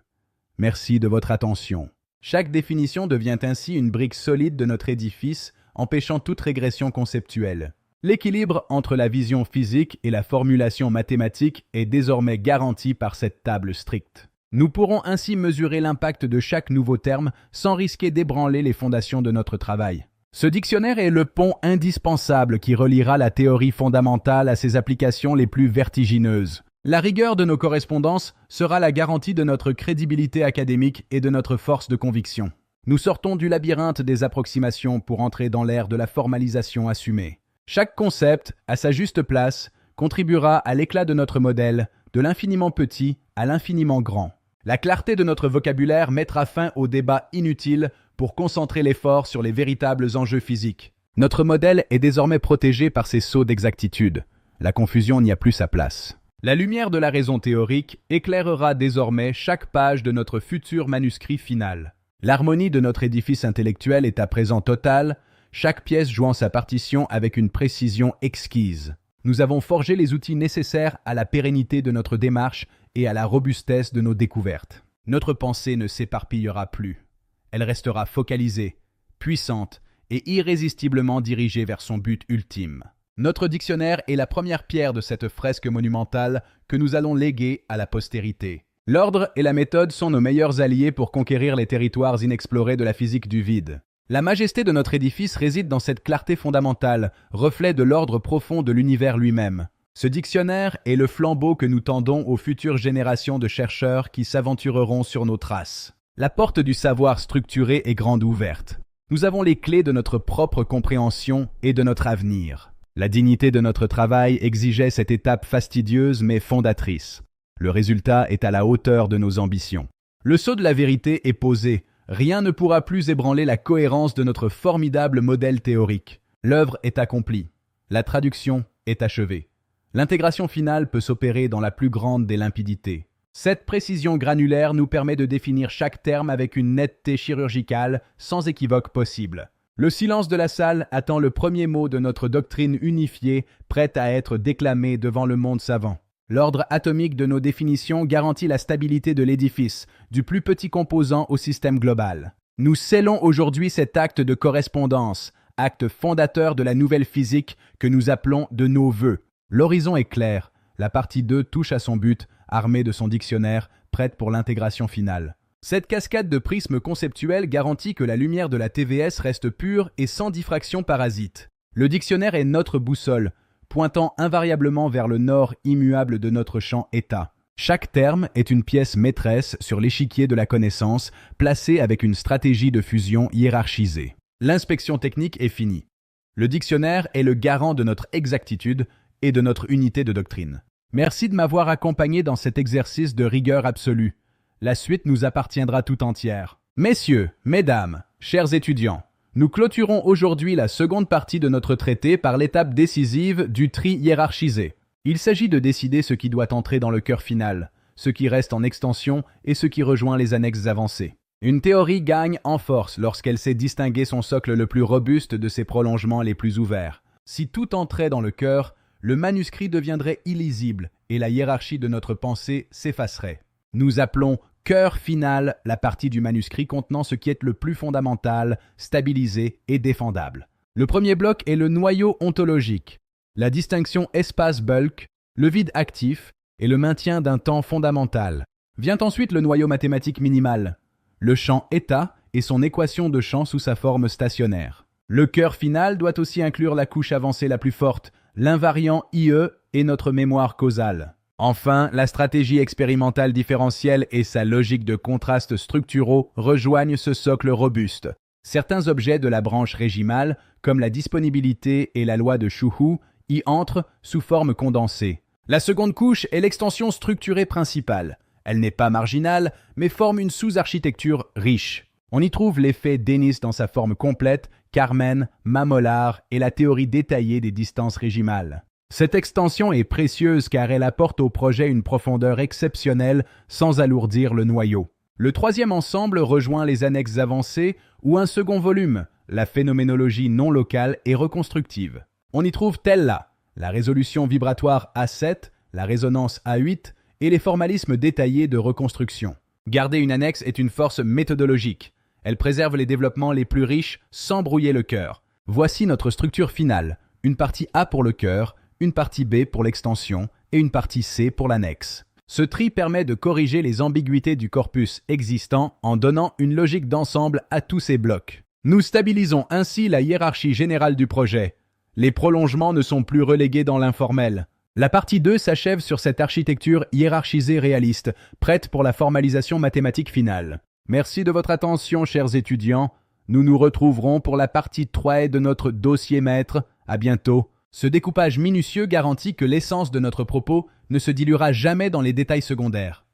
Merci de votre attention. Chaque définition devient ainsi une brique solide de notre édifice, empêchant toute régression conceptuelle. L'équilibre entre la vision physique et la formulation mathématique est désormais garanti par cette table stricte. Nous pourrons ainsi mesurer l'impact de chaque nouveau terme sans risquer d'ébranler les fondations de notre travail. Ce dictionnaire est le pont indispensable qui reliera la théorie fondamentale à ses applications les plus vertigineuses. La rigueur de nos correspondances sera la garantie de notre crédibilité académique et de notre force de conviction. Nous sortons du labyrinthe des approximations pour entrer dans l'ère de la formalisation assumée. Chaque concept, à sa juste place, contribuera à l'éclat de notre modèle, de l'infiniment petit à l'infiniment grand. La clarté de notre vocabulaire mettra fin aux débats inutiles pour concentrer l'effort sur les véritables enjeux physiques. Notre modèle est désormais protégé par ces sceaux d'exactitude. La confusion n'y a plus sa place. La lumière de la raison théorique éclairera désormais chaque page de notre futur manuscrit final. L'harmonie de notre édifice intellectuel est à présent totale, chaque pièce jouant sa partition avec une précision exquise. Nous avons forgé les outils nécessaires à la pérennité de notre démarche et à la robustesse de nos découvertes. Notre pensée ne s'éparpillera plus. Elle restera focalisée, puissante et irrésistiblement dirigée vers son but ultime. Notre dictionnaire est la première pierre de cette fresque monumentale que nous allons léguer à la postérité. L'ordre et la méthode sont nos meilleurs alliés pour conquérir les territoires inexplorés de la physique du vide. La majesté de notre édifice réside dans cette clarté fondamentale, reflet de l'ordre profond de l'univers lui-même. Ce dictionnaire est le flambeau que nous tendons aux futures générations de chercheurs qui s'aventureront sur nos traces. La porte du savoir structuré est grande ouverte. Nous avons les clés de notre propre compréhension et de notre avenir. La dignité de notre travail exigeait cette étape fastidieuse mais fondatrice. Le résultat est à la hauteur de nos ambitions. Le sceau de la vérité est posé. Rien ne pourra plus ébranler la cohérence de notre formidable modèle théorique. L'œuvre est accomplie. La traduction est achevée. L'intégration finale peut s'opérer dans la plus grande des limpidités. Cette précision granulaire nous permet de définir chaque terme avec une netteté chirurgicale sans équivoque possible. Le silence de la salle attend le premier mot de notre doctrine unifiée, prête à être déclamée devant le monde savant. L'ordre atomique de nos définitions garantit la stabilité de l'édifice, du plus petit composant au système global. Nous scellons aujourd'hui cet acte de correspondance, acte fondateur de la nouvelle physique que nous appelons de nos vœux. L'horizon est clair, la partie 2 touche à son but, armée de son dictionnaire, prête pour l'intégration finale. Cette cascade de prismes conceptuels garantit que la lumière de la TVS reste pure et sans diffraction parasite. Le dictionnaire est notre boussole, pointant invariablement vers le nord immuable de notre champ état. Chaque terme est une pièce maîtresse sur l'échiquier de la connaissance, placée avec une stratégie de fusion hiérarchisée. L'inspection technique est finie. Le dictionnaire est le garant de notre exactitude et de notre unité de doctrine. Merci de m'avoir accompagné dans cet exercice de rigueur absolue. La suite nous appartiendra tout entière. Messieurs, mesdames, chers étudiants, nous clôturons aujourd'hui la seconde partie de notre traité par l'étape décisive du tri hiérarchisé. Il s'agit de décider ce qui doit entrer dans le cœur final, ce qui reste en extension et ce qui rejoint les annexes avancées. Une théorie gagne en force lorsqu'elle sait distinguer son socle le plus robuste de ses prolongements les plus ouverts. Si tout entrait dans le cœur, le manuscrit deviendrait illisible et la hiérarchie de notre pensée s'effacerait. Nous appelons cœur final la partie du manuscrit contenant ce qui est le plus fondamental, stabilisé et défendable. Le premier bloc est le noyau ontologique, la distinction espace-bulk, le vide actif et le maintien d'un temps fondamental. Vient ensuite le noyau mathématique minimal, le champ état et son équation de champ sous sa forme stationnaire. Le cœur final doit aussi inclure la couche avancée la plus forte, l'invariant IE et notre mémoire causale. Enfin, la stratégie expérimentale différentielle et sa logique de contrastes structuraux rejoignent ce socle robuste. Certains objets de la branche régimale, comme la disponibilité et la loi de Shuhu, y entrent sous forme condensée. La seconde couche est l'extension structurée principale. Elle n'est pas marginale, mais forme une sous-architecture riche. On y trouve l'effet Dennis dans sa forme complète, Carmen, Mamolar et la théorie détaillée des distances régimales. Cette extension est précieuse car elle apporte au projet une profondeur exceptionnelle sans alourdir le noyau. Le troisième ensemble rejoint les annexes avancées ou un second volume, la phénoménologie non locale et reconstructive. On y trouve Tella, la résolution vibratoire A7, la résonance A8 et les formalismes détaillés de reconstruction. Garder une annexe est une force méthodologique. Elle préserve les développements les plus riches sans brouiller le cœur. Voici notre structure finale. Une partie A pour le cœur, une partie B pour l'extension et une partie C pour l'annexe. Ce tri permet de corriger les ambiguïtés du corpus existant en donnant une logique d'ensemble à tous ces blocs. Nous stabilisons ainsi la hiérarchie générale du projet. Les prolongements ne sont plus relégués dans l'informel. La partie 2 s'achève sur cette architecture hiérarchisée réaliste, prête pour la formalisation mathématique finale. Merci de votre attention, chers étudiants. Nous nous retrouverons pour la partie 3 de notre dossier maître. À bientôt. Ce découpage minutieux garantit que l'essence de notre propos ne se diluera jamais dans les détails secondaires.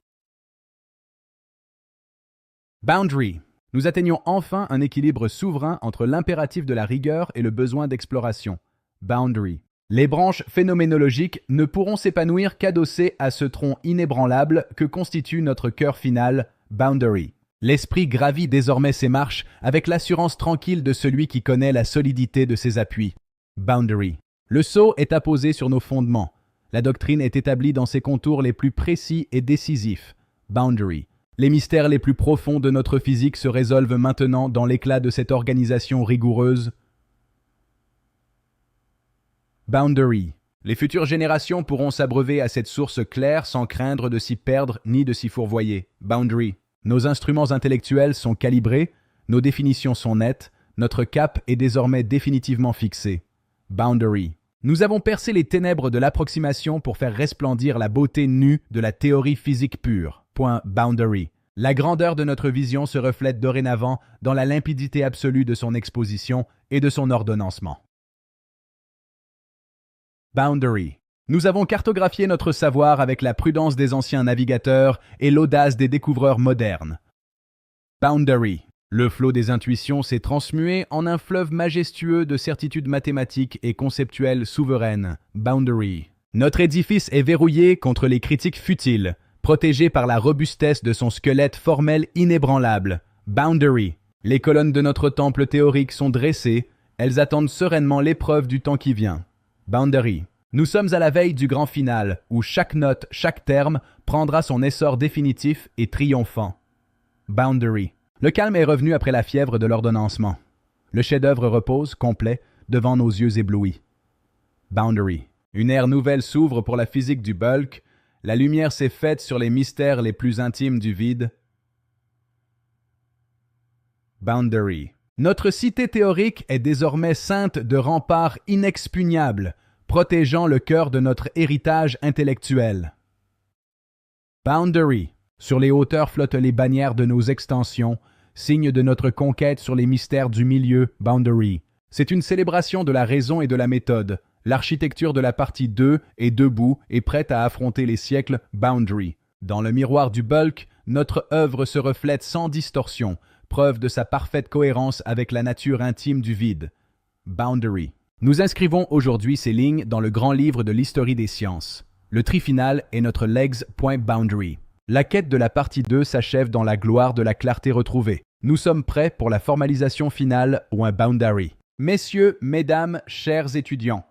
Boundary. Nous atteignons enfin un équilibre souverain entre l'impératif de la rigueur et le besoin d'exploration. Boundary. Les branches phénoménologiques ne pourront s'épanouir qu'adossées à ce tronc inébranlable que constitue notre cœur final, Boundary. L'esprit gravit désormais ses marches avec l'assurance tranquille de celui qui connaît la solidité de ses appuis. Boundary. Le sceau est apposé sur nos fondements. La doctrine est établie dans ses contours les plus précis et décisifs. Boundary. Les mystères les plus profonds de notre physique se résolvent maintenant dans l'éclat de cette organisation rigoureuse. Boundary. Les futures générations pourront s'abreuver à cette source claire sans craindre de s'y perdre ni de s'y fourvoyer. Boundary. Nos instruments intellectuels sont calibrés, nos définitions sont nettes, notre cap est désormais définitivement fixé. Boundary. Nous avons percé les ténèbres de l'approximation pour faire resplendir la beauté nue de la théorie physique pure. Point Boundary. La grandeur de notre vision se reflète dorénavant dans la limpidité absolue de son exposition et de son ordonnancement. Boundary. Nous avons cartographié notre savoir avec la prudence des anciens navigateurs et l'audace des découvreurs modernes. Boundary. Le flot des intuitions s'est transmué en un fleuve majestueux de certitudes mathématiques et conceptuelles souveraines. Boundary. Notre édifice est verrouillé contre les critiques futiles, protégé par la robustesse de son squelette formel inébranlable. Boundary. Les colonnes de notre temple théorique sont dressées, elles attendent sereinement l'épreuve du temps qui vient. Boundary. Nous sommes à la veille du grand final, où chaque note, chaque terme prendra son essor définitif et triomphant. Boundary. Le calme est revenu après la fièvre de l'ordonnancement. Le chef-d'œuvre repose, complet, devant nos yeux éblouis. Boundary. Une ère nouvelle s'ouvre pour la physique du bulk. La lumière s'est faite sur les mystères les plus intimes du vide. Boundary. Notre cité théorique est désormais ceinte de remparts inexpugnables, protégeant le cœur de notre héritage intellectuel. Boundary. Sur les hauteurs flottent les bannières de nos extensions, signe de notre conquête sur les mystères du milieu. Boundary. C'est une célébration de la raison et de la méthode. L'architecture de la partie 2 est debout et prête à affronter les siècles. Boundary. Dans le miroir du bulk, notre œuvre se reflète sans distorsion, preuve de sa parfaite cohérence avec la nature intime du vide. Boundary. Nous inscrivons aujourd'hui ces lignes dans le grand livre de l'histoire des sciences. Le tri final est notre legs. Boundary. La quête de la partie 2 s'achève dans la gloire de la clarté retrouvée. Nous sommes prêts pour la formalisation finale ou un Boundary. Messieurs, mesdames, chers étudiants,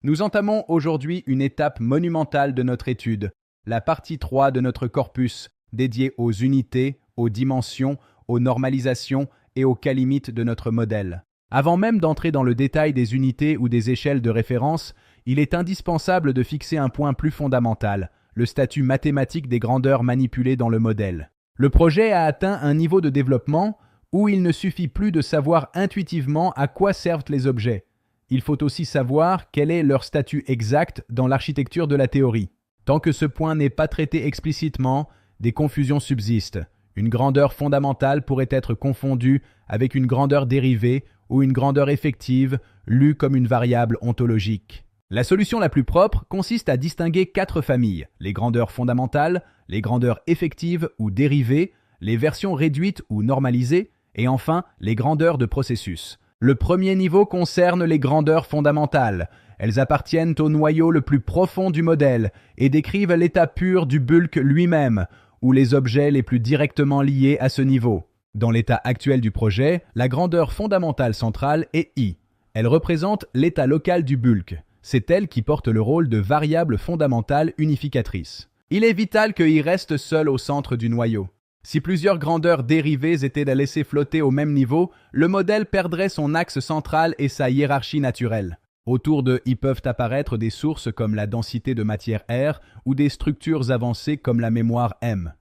nous entamons aujourd'hui une étape monumentale de notre étude, la partie 3 de notre corpus, dédiée aux unités, aux dimensions, aux normalisations et aux cas limites de notre modèle. Avant même d'entrer dans le détail des unités ou des échelles de référence, il est indispensable de fixer un point plus fondamental, le statut mathématique des grandeurs manipulées dans le modèle. Le projet a atteint un niveau de développement où il ne suffit plus de savoir intuitivement à quoi servent les objets. Il faut aussi savoir quel est leur statut exact dans l'architecture de la théorie. Tant que ce point n'est pas traité explicitement, des confusions subsistent. Une grandeur fondamentale pourrait être confondue avec une grandeur dérivée ou une grandeur effective, lue comme une variable ontologique. La solution la plus propre consiste à distinguer 4 familles, les grandeurs fondamentales, les grandeurs effectives ou dérivées, les versions réduites ou normalisées, et enfin les grandeurs de processus. Le premier niveau concerne les grandeurs fondamentales. Elles appartiennent au noyau le plus profond du modèle et décrivent l'état pur du bulk lui-même, ou les objets les plus directement liés à ce niveau. Dans l'état actuel du projet, la grandeur fondamentale centrale est I. Elle représente l'état local du bulk. C'est elle qui porte le rôle de variable fondamentale unificatrice. Il est vital que I reste seul au centre du noyau. Si plusieurs grandeurs dérivées étaient à laisser flotter au même niveau, le modèle perdrait son axe central et sa hiérarchie naturelle. Autour de I peuvent apparaître des sources comme la densité de matière R ou des structures avancées comme la mémoire M.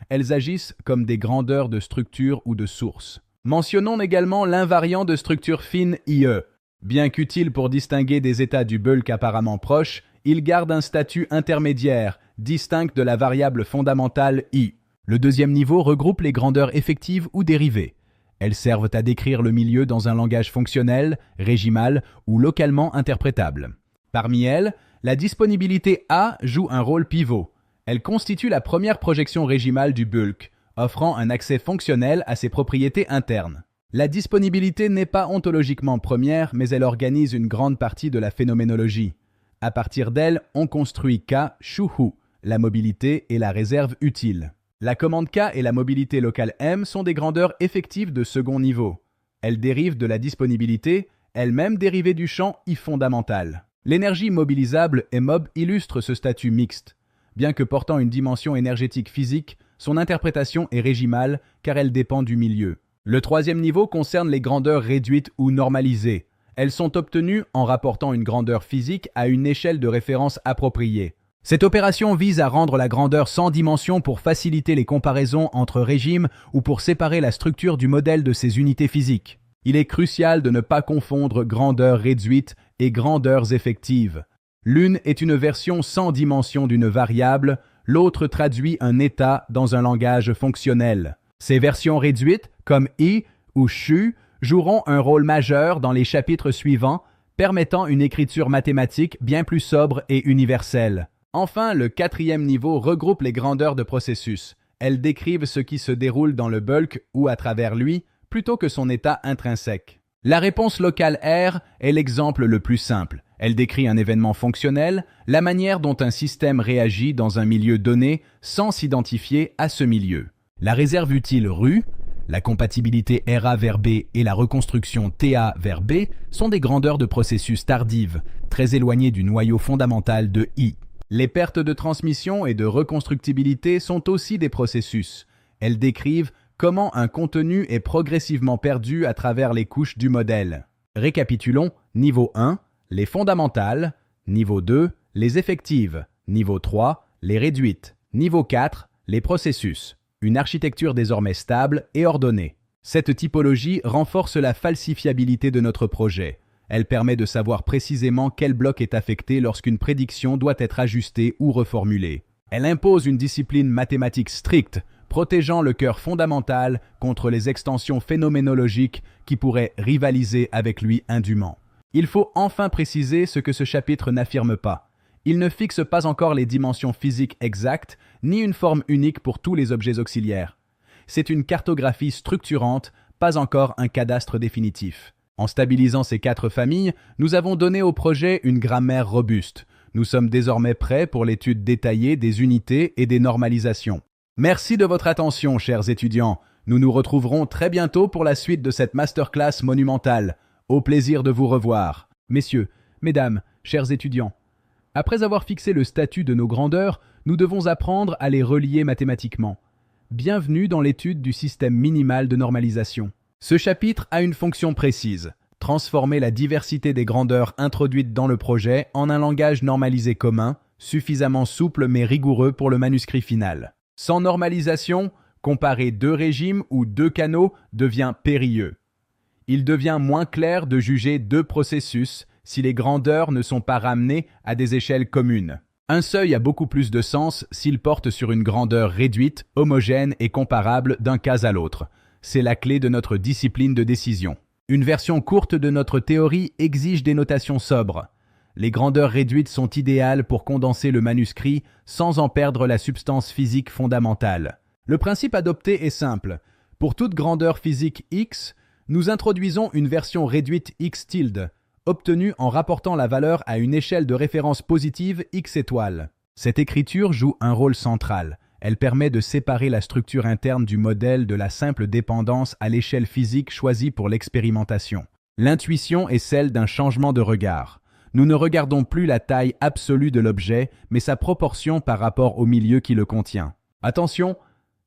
Elles agissent comme des grandeurs de structure ou de source. Mentionnons également l'invariant de structure fine IE. Bien qu'utile pour distinguer des états du bulk apparemment proches, il garde un statut intermédiaire, distinct de la variable fondamentale I. Le deuxième niveau regroupe les grandeurs effectives ou dérivées. Elles servent à décrire le milieu dans un langage fonctionnel, régimal ou localement interprétable. Parmi elles, la disponibilité A joue un rôle pivot. Elle constitue la première projection régimale du bulk, offrant un accès fonctionnel à ses propriétés internes. La disponibilité n'est pas ontologiquement première, mais elle organise une grande partie de la phénoménologie. À partir d'elle, on construit K, Shuhu, la mobilité et la réserve utile. La commande K et la mobilité locale M sont des grandeurs effectives de second niveau. Elles dérivent de la disponibilité, elle-même dérivée du champ I fondamental. L'énergie mobilisable et mob illustre ce statut mixte. Bien que portant une dimension énergétique physique, son interprétation est régimale car elle dépend du milieu. Le troisième niveau concerne les grandeurs réduites ou normalisées. Elles sont obtenues en rapportant une grandeur physique à une échelle de référence appropriée. Cette opération vise à rendre la grandeur sans dimension pour faciliter les comparaisons entre régimes ou pour séparer la structure du modèle de ses unités physiques. Il est crucial de ne pas confondre grandeurs réduites et grandeurs effectives. L'une est une version sans dimension d'une variable, l'autre traduit un état dans un langage fonctionnel. Ces versions réduites, comme I ou Shu, joueront un rôle majeur dans les chapitres suivants, permettant une écriture mathématique bien plus sobre et universelle. Enfin, le quatrième niveau regroupe les grandeurs de processus. Elles décrivent ce qui se déroule dans le bulk ou à travers lui, plutôt que son état intrinsèque. La réponse locale R est l'exemple le plus simple. Elle décrit un événement fonctionnel, la manière dont un système réagit dans un milieu donné sans s'identifier à ce milieu. La réserve utile RU, la compatibilité RA vers B et la reconstruction TA vers B sont des grandeurs de processus tardives, très éloignées du noyau fondamental de I. Les pertes de transmission et de reconstructibilité sont aussi des processus. Elles décrivent comment un contenu est progressivement perdu à travers les couches du modèle. Récapitulons, niveau 1, les fondamentales, niveau 2, les effectives, niveau 3, les réduites, niveau 4, les processus. Une architecture désormais stable et ordonnée. Cette typologie renforce la falsifiabilité de notre projet. Elle permet de savoir précisément quel bloc est affecté lorsqu'une prédiction doit être ajustée ou reformulée. Elle impose une discipline mathématique stricte, protégeant le cœur fondamental contre les extensions phénoménologiques qui pourraient rivaliser avec lui indûment. Il faut enfin préciser ce que ce chapitre n'affirme pas. Il ne fixe pas encore les dimensions physiques exactes, ni une forme unique pour tous les objets auxiliaires. C'est une cartographie structurante, pas encore un cadastre définitif. En stabilisant ces 4 familles, nous avons donné au projet une grammaire robuste. Nous sommes désormais prêts pour l'étude détaillée des unités et des normalisations. Merci de votre attention, chers étudiants. Nous nous retrouverons très bientôt pour la suite de cette masterclass monumentale. Au plaisir de vous revoir. Messieurs, mesdames, chers étudiants, après avoir fixé le statut de nos grandeurs, nous devons apprendre à les relier mathématiquement. Bienvenue dans l'étude du système minimal de normalisation. Ce chapitre a une fonction précise, transformer la diversité des grandeurs introduites dans le projet en un langage normalisé commun, suffisamment souple mais rigoureux pour le manuscrit final. Sans normalisation, comparer 2 régimes ou 2 canaux devient périlleux. Il devient moins clair de juger 2 processus si les grandeurs ne sont pas ramenées à des échelles communes. Un seuil a beaucoup plus de sens s'il porte sur une grandeur réduite, homogène et comparable d'un cas à l'autre. C'est la clé de notre discipline de décision. Une version courte de notre théorie exige des notations sobres. Les grandeurs réduites sont idéales pour condenser le manuscrit sans en perdre la substance physique fondamentale. Le principe adopté est simple. Pour toute grandeur physique x, nous introduisons une version réduite x tilde, obtenue en rapportant la valeur à une échelle de référence positive x étoile. Cette écriture joue un rôle central. Elle permet de séparer la structure interne du modèle de la simple dépendance à l'échelle physique choisie pour l'expérimentation. L'intuition est celle d'un changement de regard. Nous ne regardons plus la taille absolue de l'objet, mais sa proportion par rapport au milieu qui le contient. Attention,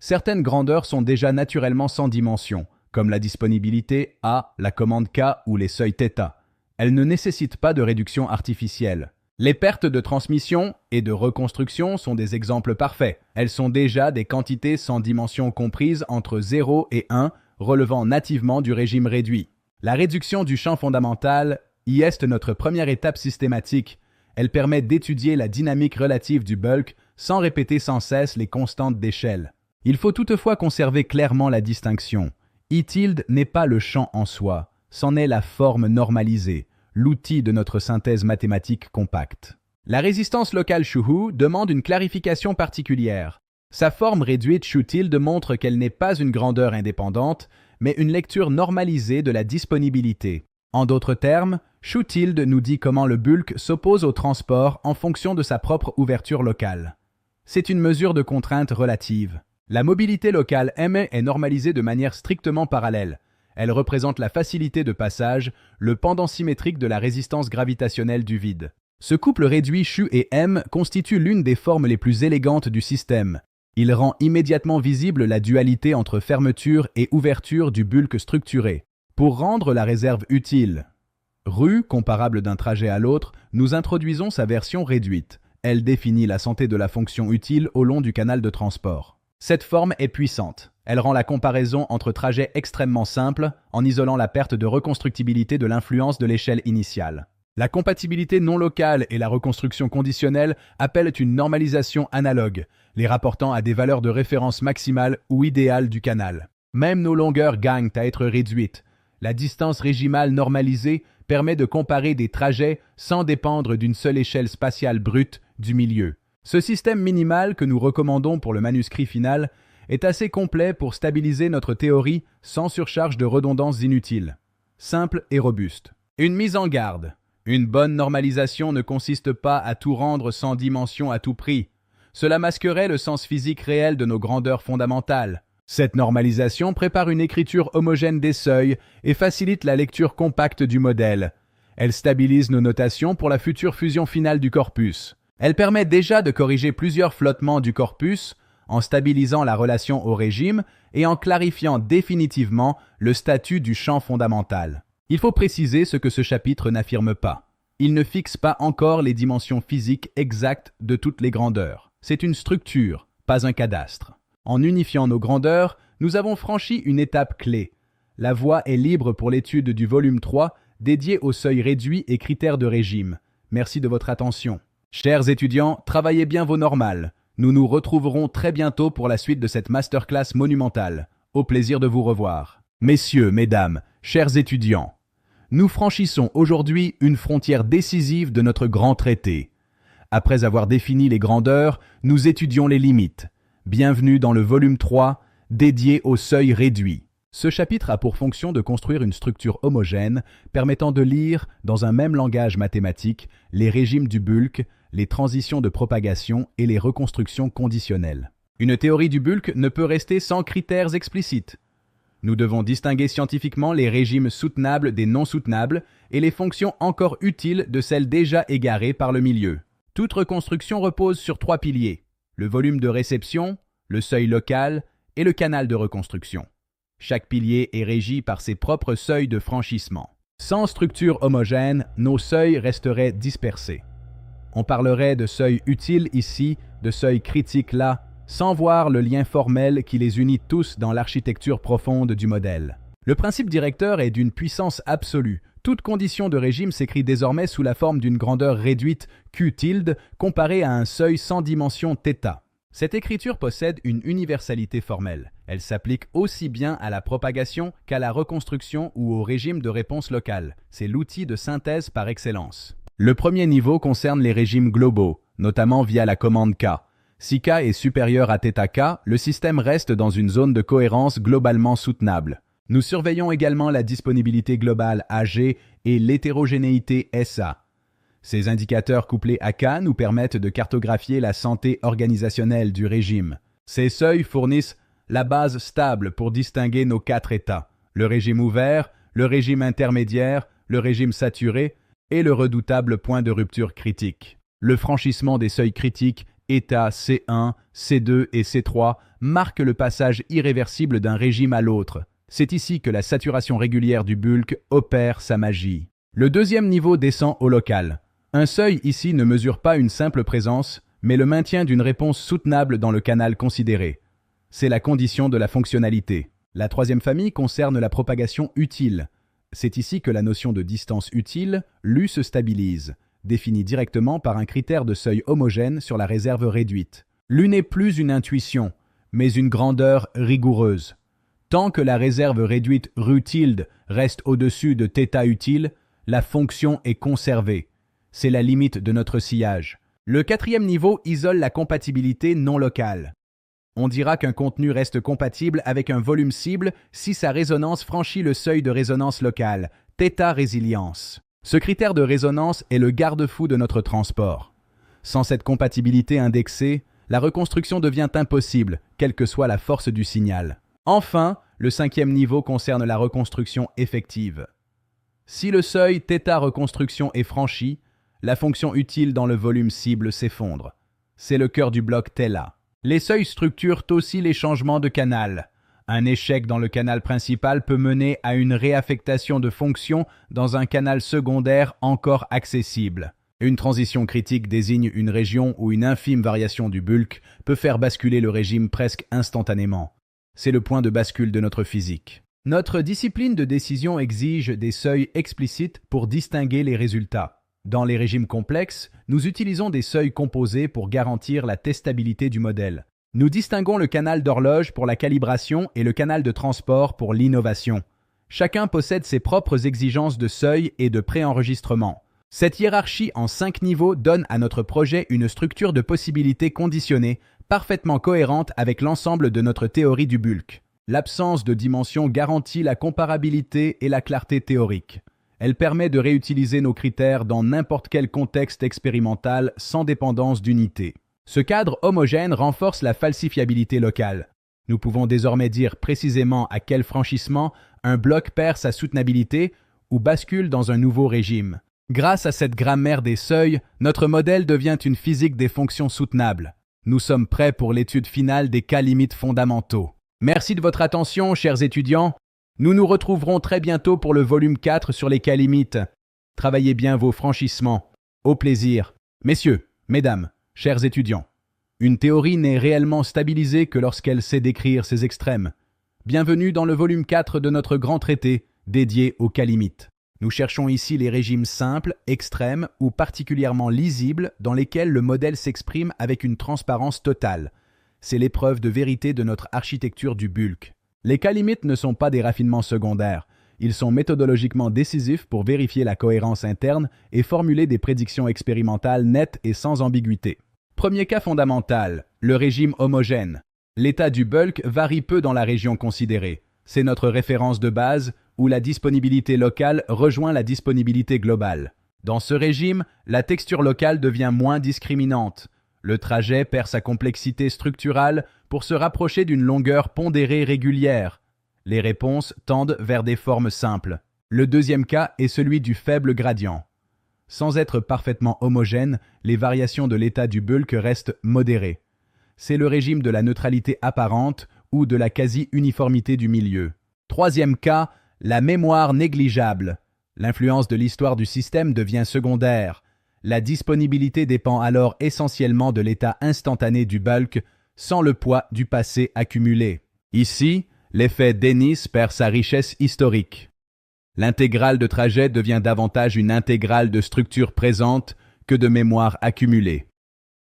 certaines grandeurs sont déjà naturellement sans dimension, comme la disponibilité A, la commande K ou les seuils θ. Elles ne nécessitent pas de réduction artificielle. Les pertes de transmission et de reconstruction sont des exemples parfaits. Elles sont déjà des quantités sans dimension comprises entre 0 et 1, relevant nativement du régime réduit. La réduction du champ fondamental y est notre première étape systématique. Elle permet d'étudier la dynamique relative du bulk sans répéter sans cesse les constantes d'échelle. Il faut toutefois conserver clairement la distinction. I tilde n'est pas le champ en soi, c'en est la forme normalisée, l'outil de notre synthèse mathématique compacte. La résistance locale Shuhu demande une clarification particulière. Sa forme réduite Shu tilde montre qu'elle n'est pas une grandeur indépendante, mais une lecture normalisée de la disponibilité. En d'autres termes, Shu tilde nous dit comment le bulk s'oppose au transport en fonction de sa propre ouverture locale. C'est une mesure de contrainte relative. La mobilité locale M est normalisée de manière strictement parallèle. Elle représente la facilité de passage, le pendant symétrique de la résistance gravitationnelle du vide. Ce couple réduit Shu et M constitue l'une des formes les plus élégantes du système. Il rend immédiatement visible la dualité entre fermeture et ouverture du bulk structuré. Pour rendre la réserve utile, ρ, comparable d'un trajet à l'autre, nous introduisons sa version réduite. Elle définit la santé de la fonction utile au long du canal de transport. Cette forme est puissante. Elle rend la comparaison entre trajets extrêmement simple en isolant la perte de reconstructibilité de l'influence de l'échelle initiale. La compatibilité non locale et la reconstruction conditionnelle appellent une normalisation analogue, les rapportant à des valeurs de référence maximales ou idéales du canal. Même nos longueurs gagnent à être réduites. La distance régimale normalisée permet de comparer des trajets sans dépendre d'une seule échelle spatiale brute du milieu. Ce système minimal que nous recommandons pour le manuscrit final est assez complet pour stabiliser notre théorie sans surcharge de redondances inutiles. Simple et robuste. Une mise en garde. Une bonne normalisation ne consiste pas à tout rendre sans dimension à tout prix. Cela masquerait le sens physique réel de nos grandeurs fondamentales. Cette normalisation prépare une écriture homogène des seuils et facilite la lecture compacte du modèle. Elle stabilise nos notations pour la future fusion finale du corpus. Elle permet déjà de corriger plusieurs flottements du corpus en stabilisant la relation au régime et en clarifiant définitivement le statut du champ fondamental. Il faut préciser ce que ce chapitre n'affirme pas. Il ne fixe pas encore les dimensions physiques exactes de toutes les grandeurs. C'est une structure, pas un cadastre. En unifiant nos grandeurs, nous avons franchi une étape clé. La voie est libre pour l'étude du volume 3 dédié aux seuils réduits et critères de régime. Merci de votre attention. Chers étudiants, travaillez bien vos normales. Nous nous retrouverons très bientôt pour la suite de cette masterclass monumentale. Au plaisir de vous revoir. Messieurs, mesdames, chers étudiants, nous franchissons aujourd'hui une frontière décisive de notre grand traité. Après avoir défini les grandeurs, nous étudions les limites. Bienvenue dans le volume 3, dédié aux seuils réduits. Ce chapitre a pour fonction de construire une structure homogène permettant de lire, dans un même langage mathématique, les régimes du bulk, les transitions de propagation et les reconstructions conditionnelles. Une théorie du bulk ne peut rester sans critères explicites. Nous devons distinguer scientifiquement les régimes soutenables des non soutenables et les fonctions encore utiles de celles déjà égarées par le milieu. Toute reconstruction repose sur 3 piliers: le volume de réception, le seuil local et le canal de reconstruction. Chaque pilier est régi par ses propres seuils de franchissement. Sans structure homogène, nos seuils resteraient dispersés. On parlerait de seuil utile ici, de seuil critique là, sans voir le lien formel qui les unit tous dans l'architecture profonde du modèle. Le principe directeur est d'une puissance absolue. Toute condition de régime s'écrit désormais sous la forme d'une grandeur réduite Q tilde comparée à un seuil sans dimension θ. Cette écriture possède une universalité formelle. Elle s'applique aussi bien à la propagation qu'à la reconstruction ou au régime de réponse locale. C'est l'outil de synthèse par excellence. Le premier niveau concerne les régimes globaux, notamment via la commande K. Si K est supérieur à θK, le système reste dans une zone de cohérence globalement soutenable. Nous surveillons également la disponibilité globale AG et l'hétérogénéité SA. Ces indicateurs couplés à K nous permettent de cartographier la santé organisationnelle du régime. Ces seuils fournissent la base stable pour distinguer nos 4 états: le régime ouvert, le régime intermédiaire, le régime saturé et le redoutable point de rupture critique. Le franchissement des seuils critiques, état C1, C2 et C3, marque le passage irréversible d'un régime à l'autre. C'est ici que la saturation régulière du bulk opère sa magie. Le deuxième niveau descend au local. Un seuil ici ne mesure pas une simple présence, mais le maintien d'une réponse soutenable dans le canal considéré. C'est la condition de la fonctionnalité. La troisième famille concerne la propagation utile. C'est ici que la notion de distance utile, l'U, se stabilise, définie directement par un critère de seuil homogène sur la réserve réduite. L'U n'est plus une intuition, mais une grandeur rigoureuse. Tant que la réserve réduite ρ tilde reste au-dessus de θ utile, la fonction est conservée. C'est la limite de notre sillage. Le quatrième niveau isole la compatibilité non locale. On dira qu'un contenu reste compatible avec un volume cible si sa résonance franchit le seuil de résonance locale, θ résilience. Ce critère de résonance est le garde-fou de notre transport. Sans cette compatibilité indexée, la reconstruction devient impossible, quelle que soit la force du signal. Enfin, le cinquième niveau concerne la reconstruction effective. Si le seuil θ reconstruction est franchi, la fonction utile dans le volume cible s'effondre. C'est le cœur du bloc TELA. Les seuils structurent aussi les changements de canal. Un échec dans le canal principal peut mener à une réaffectation de fonction dans un canal secondaire encore accessible. Une transition critique désigne une région où une infime variation du bulk peut faire basculer le régime presque instantanément. C'est le point de bascule de notre physique. Notre discipline de décision exige des seuils explicites pour distinguer les résultats. Dans les régimes complexes, nous utilisons des seuils composés pour garantir la testabilité du modèle. Nous distinguons le canal d'horloge pour la calibration et le canal de transport pour l'innovation. Chacun possède ses propres exigences de seuil et de préenregistrement. Cette hiérarchie en 5 niveaux donne à notre projet une structure de possibilités conditionnées, parfaitement cohérente avec l'ensemble de notre théorie du bulk. L'absence de dimension garantit la comparabilité et la clarté théorique. Elle permet de réutiliser nos critères dans n'importe quel contexte expérimental sans dépendance d'unité. Ce cadre homogène renforce la falsifiabilité locale. Nous pouvons désormais dire précisément à quel franchissement un bloc perd sa soutenabilité ou bascule dans un nouveau régime. Grâce à cette grammaire des seuils, notre modèle devient une physique des fonctions soutenables. Nous sommes prêts pour l'étude finale des cas limites fondamentaux. Merci de votre attention, chers étudiants. Nous nous retrouverons très bientôt pour le volume 4 sur les cas limites. Travaillez bien vos franchissements. Au plaisir. Messieurs, mesdames, chers étudiants, une théorie n'est réellement stabilisée que lorsqu'elle sait décrire ses extrêmes. Bienvenue dans le volume 4 de notre grand traité dédié aux cas limites. Nous cherchons ici les régimes simples, extrêmes ou particulièrement lisibles dans lesquels le modèle s'exprime avec une transparence totale. C'est l'épreuve de vérité de notre architecture du bulk. Les cas limites ne sont pas des raffinements secondaires. Ils sont méthodologiquement décisifs pour vérifier la cohérence interne et formuler des prédictions expérimentales nettes et sans ambiguïté. Premier cas fondamental, le régime homogène. L'état du bulk varie peu dans la région considérée. C'est notre référence de base où la disponibilité locale rejoint la disponibilité globale. Dans ce régime, la texture locale devient moins discriminante. Le trajet perd sa complexité structurale pour se rapprocher d'une longueur pondérée régulière. Les réponses tendent vers des formes simples. Le deuxième cas est celui du faible gradient. Sans être parfaitement homogène, les variations de l'état du bulk restent modérées. C'est le régime de la neutralité apparente ou de la quasi-uniformité du milieu. Troisième cas, la mémoire négligeable. L'influence de l'histoire du système devient secondaire. La disponibilité dépend alors essentiellement de l'état instantané du bulk, sans le poids du passé accumulé. Ici, l'effet Dennis perd sa richesse historique. L'intégrale de trajet devient davantage une intégrale de structure présente que de mémoire accumulée.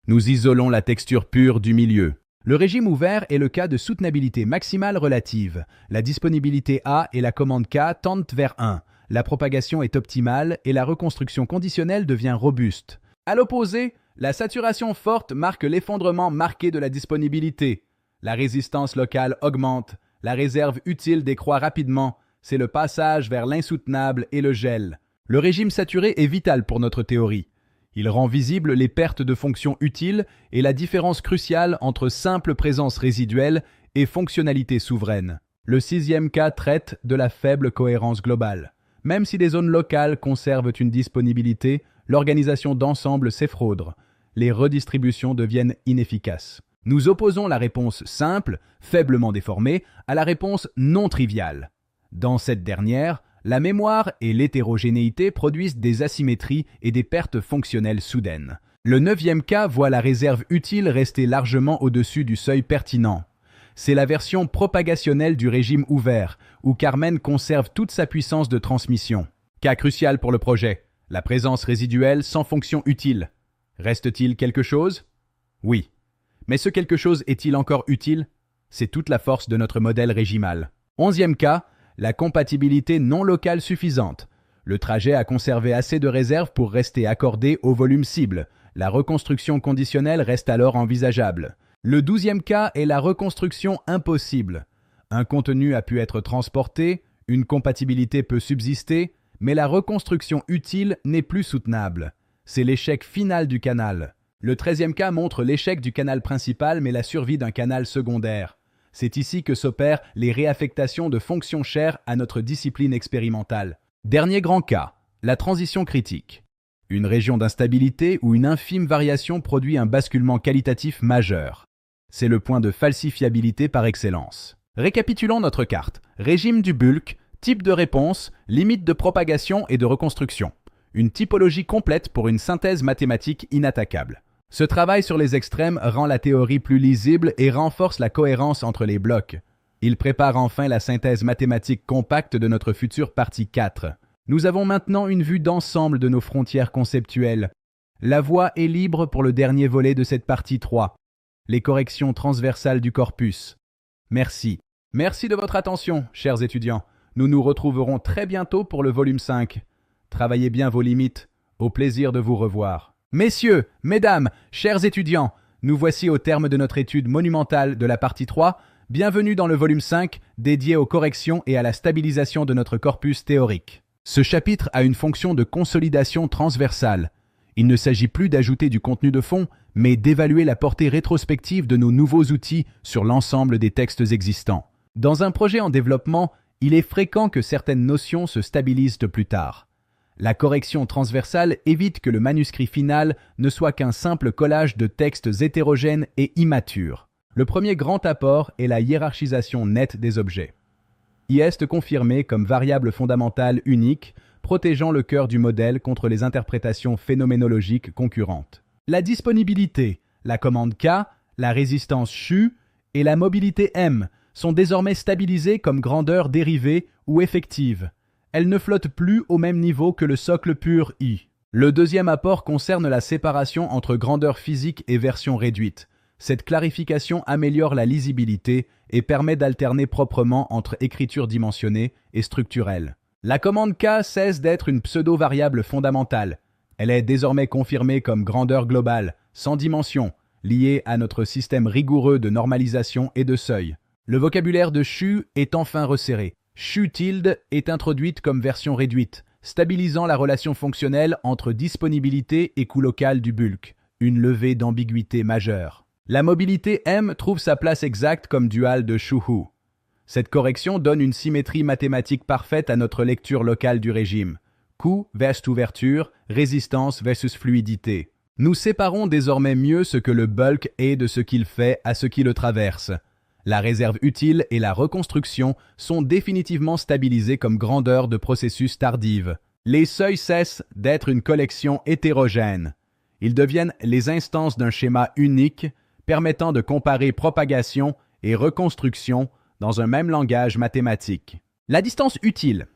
Nous isolons la texture pure du milieu. Le régime ouvert est le cas de soutenabilité maximale relative. La disponibilité A et la commande K tendent vers 1. la propagation est optimale et la reconstruction conditionnelle devient robuste. À l'opposé, la saturation forte marque l'effondrement marqué de la disponibilité. La résistance locale augmente, la réserve utile décroît rapidement, c'est le passage vers l'insoutenable et le gel. Le régime saturé est vital pour notre théorie. Il rend visibles les pertes de fonctions utiles et la différence cruciale entre simple présence résiduelle et fonctionnalité souveraine. Le sixième cas traite de la faible cohérence globale. Même si les zones locales conservent une disponibilité, l'organisation d'ensemble s'effondre. Les redistributions deviennent inefficaces. Nous opposons la réponse simple, faiblement déformée, à la réponse non triviale. Dans cette dernière, la mémoire et l'hétérogénéité produisent des asymétries et des pertes fonctionnelles soudaines. Le neuvième cas voit la réserve utile rester largement au-dessus du seuil pertinent. C'est la version propagationnelle du régime ouvert, où Carmen conserve toute sa puissance de transmission. Cas crucial pour le projet, la présence résiduelle sans fonction utile. Reste-t-il quelque chose? Oui. Mais ce quelque chose est-il encore utile? C'est toute la force de notre modèle régimal. 11e cas, la compatibilité non locale suffisante. Le trajet a conservé assez de réserve pour rester accordé au volume cible. La reconstruction conditionnelle reste alors envisageable. Le 12e cas est la reconstruction impossible. Un contenu a pu être transporté, une compatibilité peut subsister, mais la reconstruction utile n'est plus soutenable. C'est l'échec final du canal. Le 13e cas montre l'échec du canal principal mais la survie d'un canal secondaire. C'est ici que s'opèrent les réaffectations de fonctions chères à notre discipline expérimentale. Dernier grand cas, la transition critique. Une région d'instabilité où une infime variation produit un basculement qualitatif majeur. C'est le point de falsifiabilité par excellence. Récapitulons notre carte. Régime du bulk, type de réponse, limite de propagation et de reconstruction. Une typologie complète pour une synthèse mathématique inattaquable. Ce travail sur les extrêmes rend la théorie plus lisible et renforce la cohérence entre les blocs. Il prépare enfin la synthèse mathématique compacte de notre future partie 4. Nous avons maintenant une vue d'ensemble de nos frontières conceptuelles. La voie est libre pour le dernier volet de cette partie 3. Les corrections transversales du corpus. Merci. Merci de votre attention, chers étudiants. Nous nous retrouverons très bientôt pour le volume 5. Travaillez bien vos limites. Au plaisir de vous revoir. Messieurs, mesdames, chers étudiants, nous voici au terme de notre étude monumentale de la partie 3. Bienvenue dans le volume 5, dédié aux corrections et à la stabilisation de notre corpus théorique. Ce chapitre a une fonction de consolidation transversale. Il ne s'agit plus d'ajouter du contenu de fond, mais d'évaluer la portée rétrospective de nos nouveaux outils sur l'ensemble des textes existants. Dans un projet en développement, il est fréquent que certaines notions se stabilisent plus tard. La correction transversale évite que le manuscrit final ne soit qu'un simple collage de textes hétérogènes et immatures. Le premier grand apport est la hiérarchisation nette des objets. IEST confirmé comme variable fondamentale unique, protégeant le cœur du modèle contre les interprétations phénoménologiques concurrentes. La disponibilité, la commande K, la résistance CHU et la mobilité M sont désormais stabilisées comme grandeur dérivée ou effective. Elles ne flottent plus au même niveau que le socle pur I. Le deuxième apport concerne la séparation entre grandeur physique et version réduite. Cette clarification améliore la lisibilité et permet d'alterner proprement entre écriture dimensionnée et structurelle. La commande K cesse d'être une pseudo-variable fondamentale. Elle est désormais confirmée comme grandeur globale, sans dimension, liée à notre système rigoureux de normalisation et de seuil. Le vocabulaire de CHU est enfin resserré. CHU tilde est introduite comme version réduite, stabilisant la relation fonctionnelle entre disponibilité et coût local du bulk, une levée d'ambiguïté majeure. La mobilité M trouve sa place exacte comme dual de CHU. Cette correction donne une symétrie mathématique parfaite à notre lecture locale du régime. Coût versus ouverture, résistance versus fluidité. Nous séparons désormais mieux ce que le bulk est de ce qu'il fait à ce qui le traverse. La réserve utile et la reconstruction sont définitivement stabilisées comme grandeur de processus tardive. Les seuils cessent d'être une collection hétérogène. Ils deviennent les instances d'un schéma unique permettant de comparer propagation et reconstruction dans un même langage mathématique. La distance utile.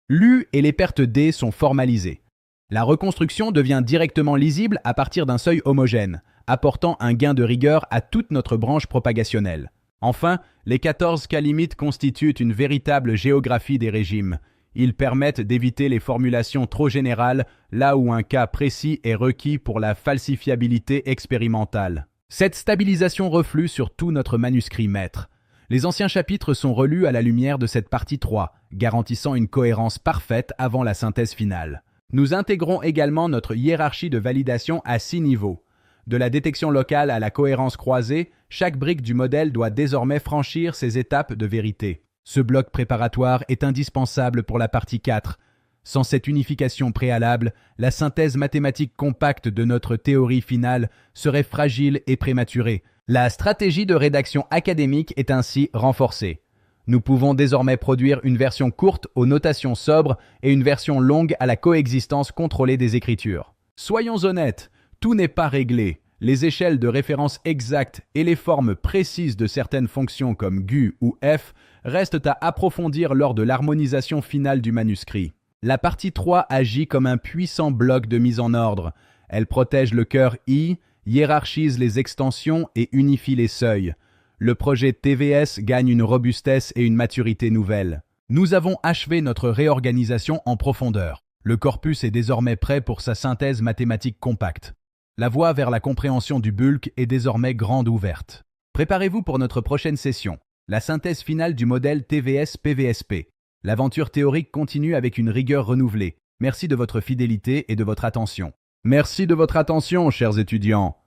L'U et les pertes D sont formalisées. La reconstruction devient directement lisible à partir d'un seuil homogène, apportant un gain de rigueur à toute notre branche propagationnelle. Enfin, les 14 cas limites constituent une véritable géographie des régimes. Ils permettent d'éviter les formulations trop générales là où un cas précis est requis pour la falsifiabilité expérimentale. Cette stabilisation reflue sur tout notre manuscrit maître. Les anciens chapitres sont relus à la lumière de cette partie 3, garantissant une cohérence parfaite avant la synthèse finale. Nous intégrons également notre hiérarchie de validation à 6 niveaux. De la détection locale à la cohérence croisée, chaque brique du modèle doit désormais franchir ses étapes de vérité. Ce bloc préparatoire est indispensable pour la partie 4. Sans cette unification préalable, la synthèse mathématique compacte de notre théorie finale serait fragile et prématurée. La stratégie de rédaction académique est ainsi renforcée. Nous pouvons désormais produire une version courte aux notations sobres et une version longue à la coexistence contrôlée des écritures. Soyons honnêtes, tout n'est pas réglé. Les échelles de référence exactes et les formes précises de certaines fonctions comme GU ou F restent à approfondir lors de l'harmonisation finale du manuscrit. La partie 3 agit comme un puissant bloc de mise en ordre. Elle protège le cœur I, hiérarchise les extensions et unifie les seuils. Le projet TVS gagne une robustesse et une maturité nouvelles. Nous avons achevé notre réorganisation en profondeur. Le corpus est désormais prêt pour sa synthèse mathématique compacte. La voie vers la compréhension du bulk est désormais grande ouverte. Préparez-vous pour notre prochaine session, la synthèse finale du modèle TVS-PVSP. L'aventure théorique continue avec une rigueur renouvelée. Merci de votre fidélité et de votre attention. Merci de votre attention, chers étudiants.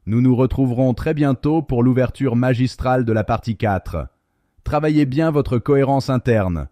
Nous nous retrouverons très bientôt pour l'ouverture magistrale de la partie 4. Travaillez bien votre cohérence interne.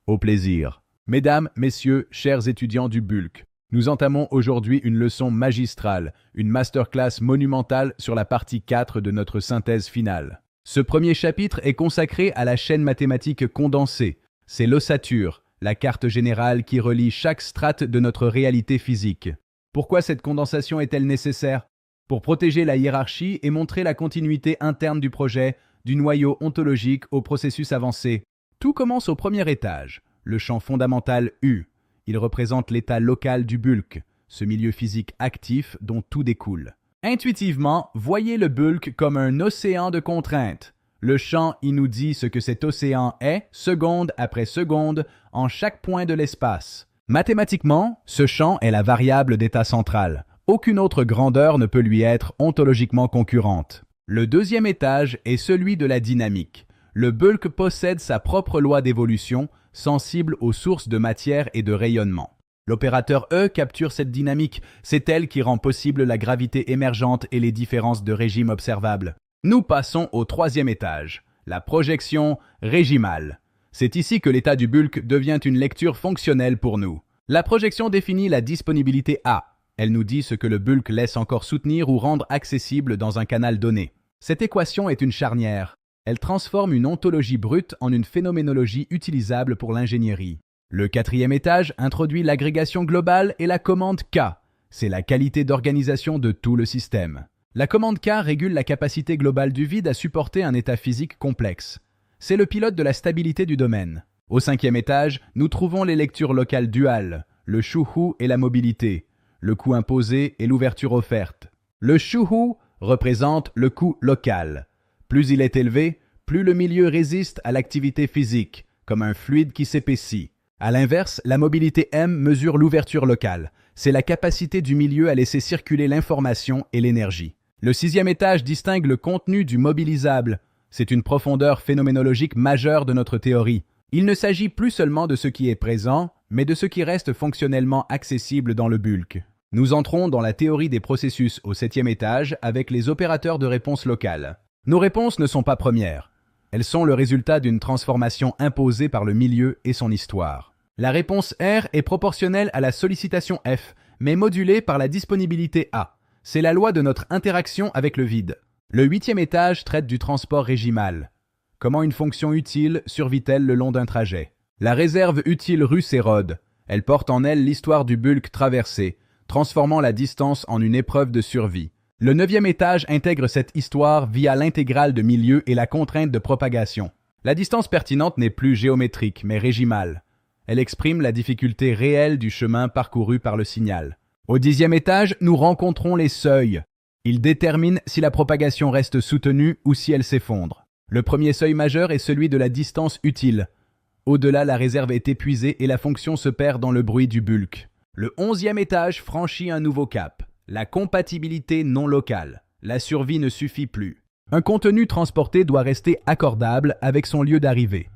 Au plaisir. Mesdames, messieurs, chers étudiants du bulk, nous entamons aujourd'hui une leçon magistrale, une masterclass monumentale sur la partie 4 de notre synthèse finale. Ce premier chapitre est consacré à la chaîne mathématique condensée. C'est l'ossature, la carte générale qui relie chaque strate de notre réalité physique. Pourquoi cette condensation est-elle nécessaire? Pour protéger la hiérarchie et montrer la continuité interne du projet, du noyau ontologique au processus avancé. Tout commence au premier étage, le champ fondamental U. Il représente l'état local du bulk, ce milieu physique actif dont tout découle. Intuitivement, voyez le bulk comme un océan de contraintes. Le champ y nous dit ce que cet océan est, seconde après seconde, en chaque point de l'espace. Mathématiquement, ce champ est la variable d'état central. Aucune autre grandeur ne peut lui être ontologiquement concurrente. Le deuxième étage est celui de la dynamique. Le bulk possède sa propre loi d'évolution, sensible aux sources de matière et de rayonnement. L'opérateur E capture cette dynamique, c'est elle qui rend possible la gravité émergente et les différences de régime observables. Nous passons au troisième étage, la projection régimale. C'est ici que l'état du bulk devient une lecture fonctionnelle pour nous. La projection définit la disponibilité A. Elle nous dit ce que le bulk laisse encore soutenir ou rendre accessible dans un canal donné. Cette équation est une charnière. Elle transforme une ontologie brute en une phénoménologie utilisable pour l'ingénierie. Le quatrième étage introduit l'agrégation globale et la commande K. C'est la qualité d'organisation de tout le système. La commande K régule la capacité globale du vide à supporter un état physique complexe. C'est le pilote de la stabilité du domaine. Au cinquième étage, nous trouvons les lectures locales duales, le shuhu et la mobilité, le coût imposé et l'ouverture offerte. Le shuhu représente le coût local. Plus il est élevé, plus le milieu résiste à l'activité physique, comme un fluide qui s'épaissit. À l'inverse, la mobilité M mesure l'ouverture locale. C'est la capacité du milieu à laisser circuler l'information et l'énergie. Le sixième étage distingue le contenu du mobilisable. C'est une profondeur phénoménologique majeure de notre théorie. Il ne s'agit plus seulement de ce qui est présent, mais de ce qui reste fonctionnellement accessible dans le bulk. Nous entrons dans la théorie des processus au septième étage avec les opérateurs de réponse locale. Nos réponses ne sont pas premières. Elles sont le résultat d'une transformation imposée par le milieu et son histoire. La réponse R est proportionnelle à la sollicitation F, mais modulée par la disponibilité A. C'est la loi de notre interaction avec le vide. Le huitième étage traite du transport régimal. Comment une fonction utile survit-elle le long d'un trajet? La réserve utile rue s'érode. Elle porte en elle l'histoire du bulk traversé, transformant la distance en une épreuve de survie. Le neuvième étage intègre cette histoire via l'intégrale de milieu et la contrainte de propagation. La distance pertinente n'est plus géométrique, mais régimale. Elle exprime la difficulté réelle du chemin parcouru par le signal. Au dixième étage, nous rencontrons les seuils. Ils déterminent si la propagation reste soutenue ou si elle s'effondre. Le premier seuil majeur est celui de la distance utile. Au-delà, la réserve est épuisée et la fonction se perd dans le bruit du bulk. Le 11e étage franchit un nouveau cap. La compatibilité non locale. La survie ne suffit plus. Un contenu transporté doit rester accordable avec son lieu d'arrivée.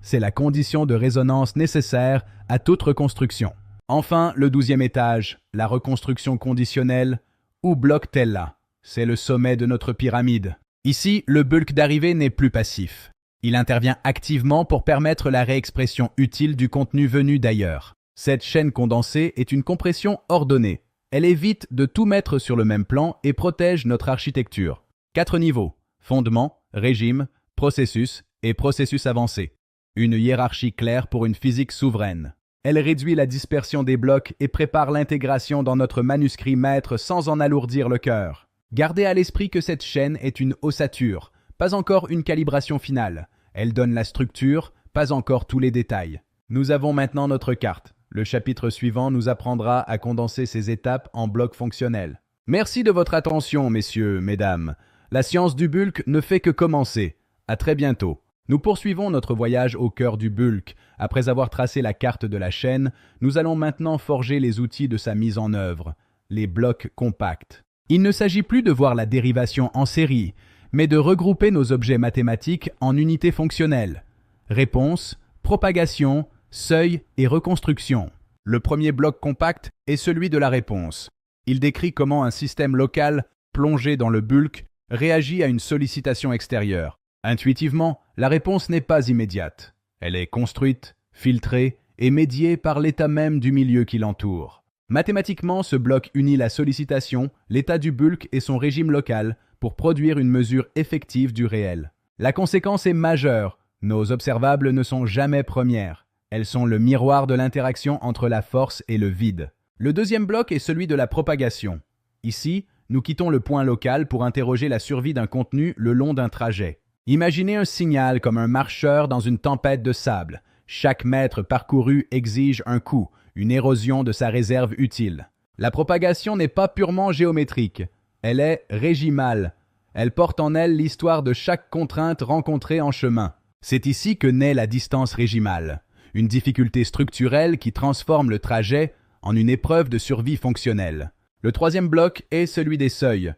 C'est la condition de résonance nécessaire à toute reconstruction. Enfin, le 12e étage, la reconstruction conditionnelle, ou bloque-t-elle là? C'est le sommet de notre pyramide. Ici, le bulk d'arrivée n'est plus passif. Il intervient activement pour permettre la réexpression utile du contenu venu d'ailleurs. Cette chaîne condensée est une compression ordonnée. Elle évite de tout mettre sur le même plan et protège notre architecture. 4 niveaux: fondement, régime, processus et processus avancé. Une hiérarchie claire pour une physique souveraine. Elle réduit la dispersion des blocs et prépare l'intégration dans notre manuscrit maître sans en alourdir le cœur. Gardez à l'esprit que cette chaîne est une ossature, pas encore une calibration finale. Elle donne la structure, pas encore tous les détails. Nous avons maintenant notre carte. Le chapitre suivant nous apprendra à condenser ces étapes en blocs fonctionnels. Merci de votre attention, messieurs, mesdames. La science du bulk ne fait que commencer. À très bientôt. Nous poursuivons notre voyage au cœur du bulk. Après avoir tracé la carte de la chaîne, nous allons maintenant forger les outils de sa mise en œuvre, les blocs compacts. Il ne s'agit plus de voir la dérivation en série, mais de regrouper nos objets mathématiques en unités fonctionnelles. Réponse, propagation, seuil et reconstruction. Le premier bloc compact est celui de la réponse. Il décrit comment un système local, plongé dans le bulk, réagit à une sollicitation extérieure. Intuitivement, la réponse n'est pas immédiate. Elle est construite, filtrée et médiée par l'état même du milieu qui l'entoure. Mathématiquement, ce bloc unit la sollicitation, l'état du bulk et son régime local pour produire une mesure effective du réel. La conséquence est majeure. Nos observables ne sont jamais premières. Elles sont le miroir de l'interaction entre la force et le vide. Le deuxième bloc est celui de la propagation. Ici, nous quittons le point local pour interroger la survie d'un contenu le long d'un trajet. Imaginez un signal comme un marcheur dans une tempête de sable. Chaque mètre parcouru exige un coût, une érosion de sa réserve utile. La propagation n'est pas purement géométrique. Elle est régimale. Elle porte en elle l'histoire de chaque contrainte rencontrée en chemin. C'est ici que naît la distance régimale. Une difficulté structurelle qui transforme le trajet en une épreuve de survie fonctionnelle. Le troisième bloc est celui des seuils.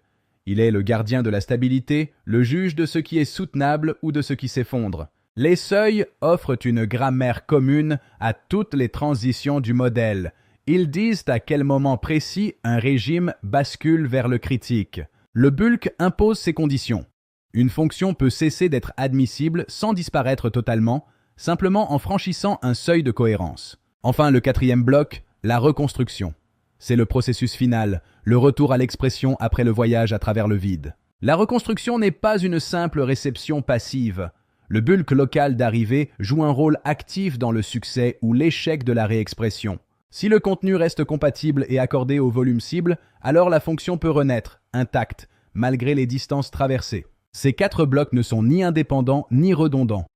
Il est le gardien de la stabilité, le juge de ce qui est soutenable ou de ce qui s'effondre. Les seuils offrent une grammaire commune à toutes les transitions du modèle. Ils disent à quel moment précis un régime bascule vers le critique. Le bulk impose ces conditions. Une fonction peut cesser d'être admissible sans disparaître totalement, simplement en franchissant un seuil de cohérence. Enfin, le quatrième bloc, la reconstruction. C'est le processus final, le retour à l'expression après le voyage à travers le vide. La reconstruction n'est pas une simple réception passive. Le bulk local d'arrivée joue un rôle actif dans le succès ou l'échec de la réexpression. Si le contenu reste compatible et accordé au volume cible, alors la fonction peut renaître, intacte, malgré les distances traversées. Ces 4 blocs ne sont ni indépendants ni redondants.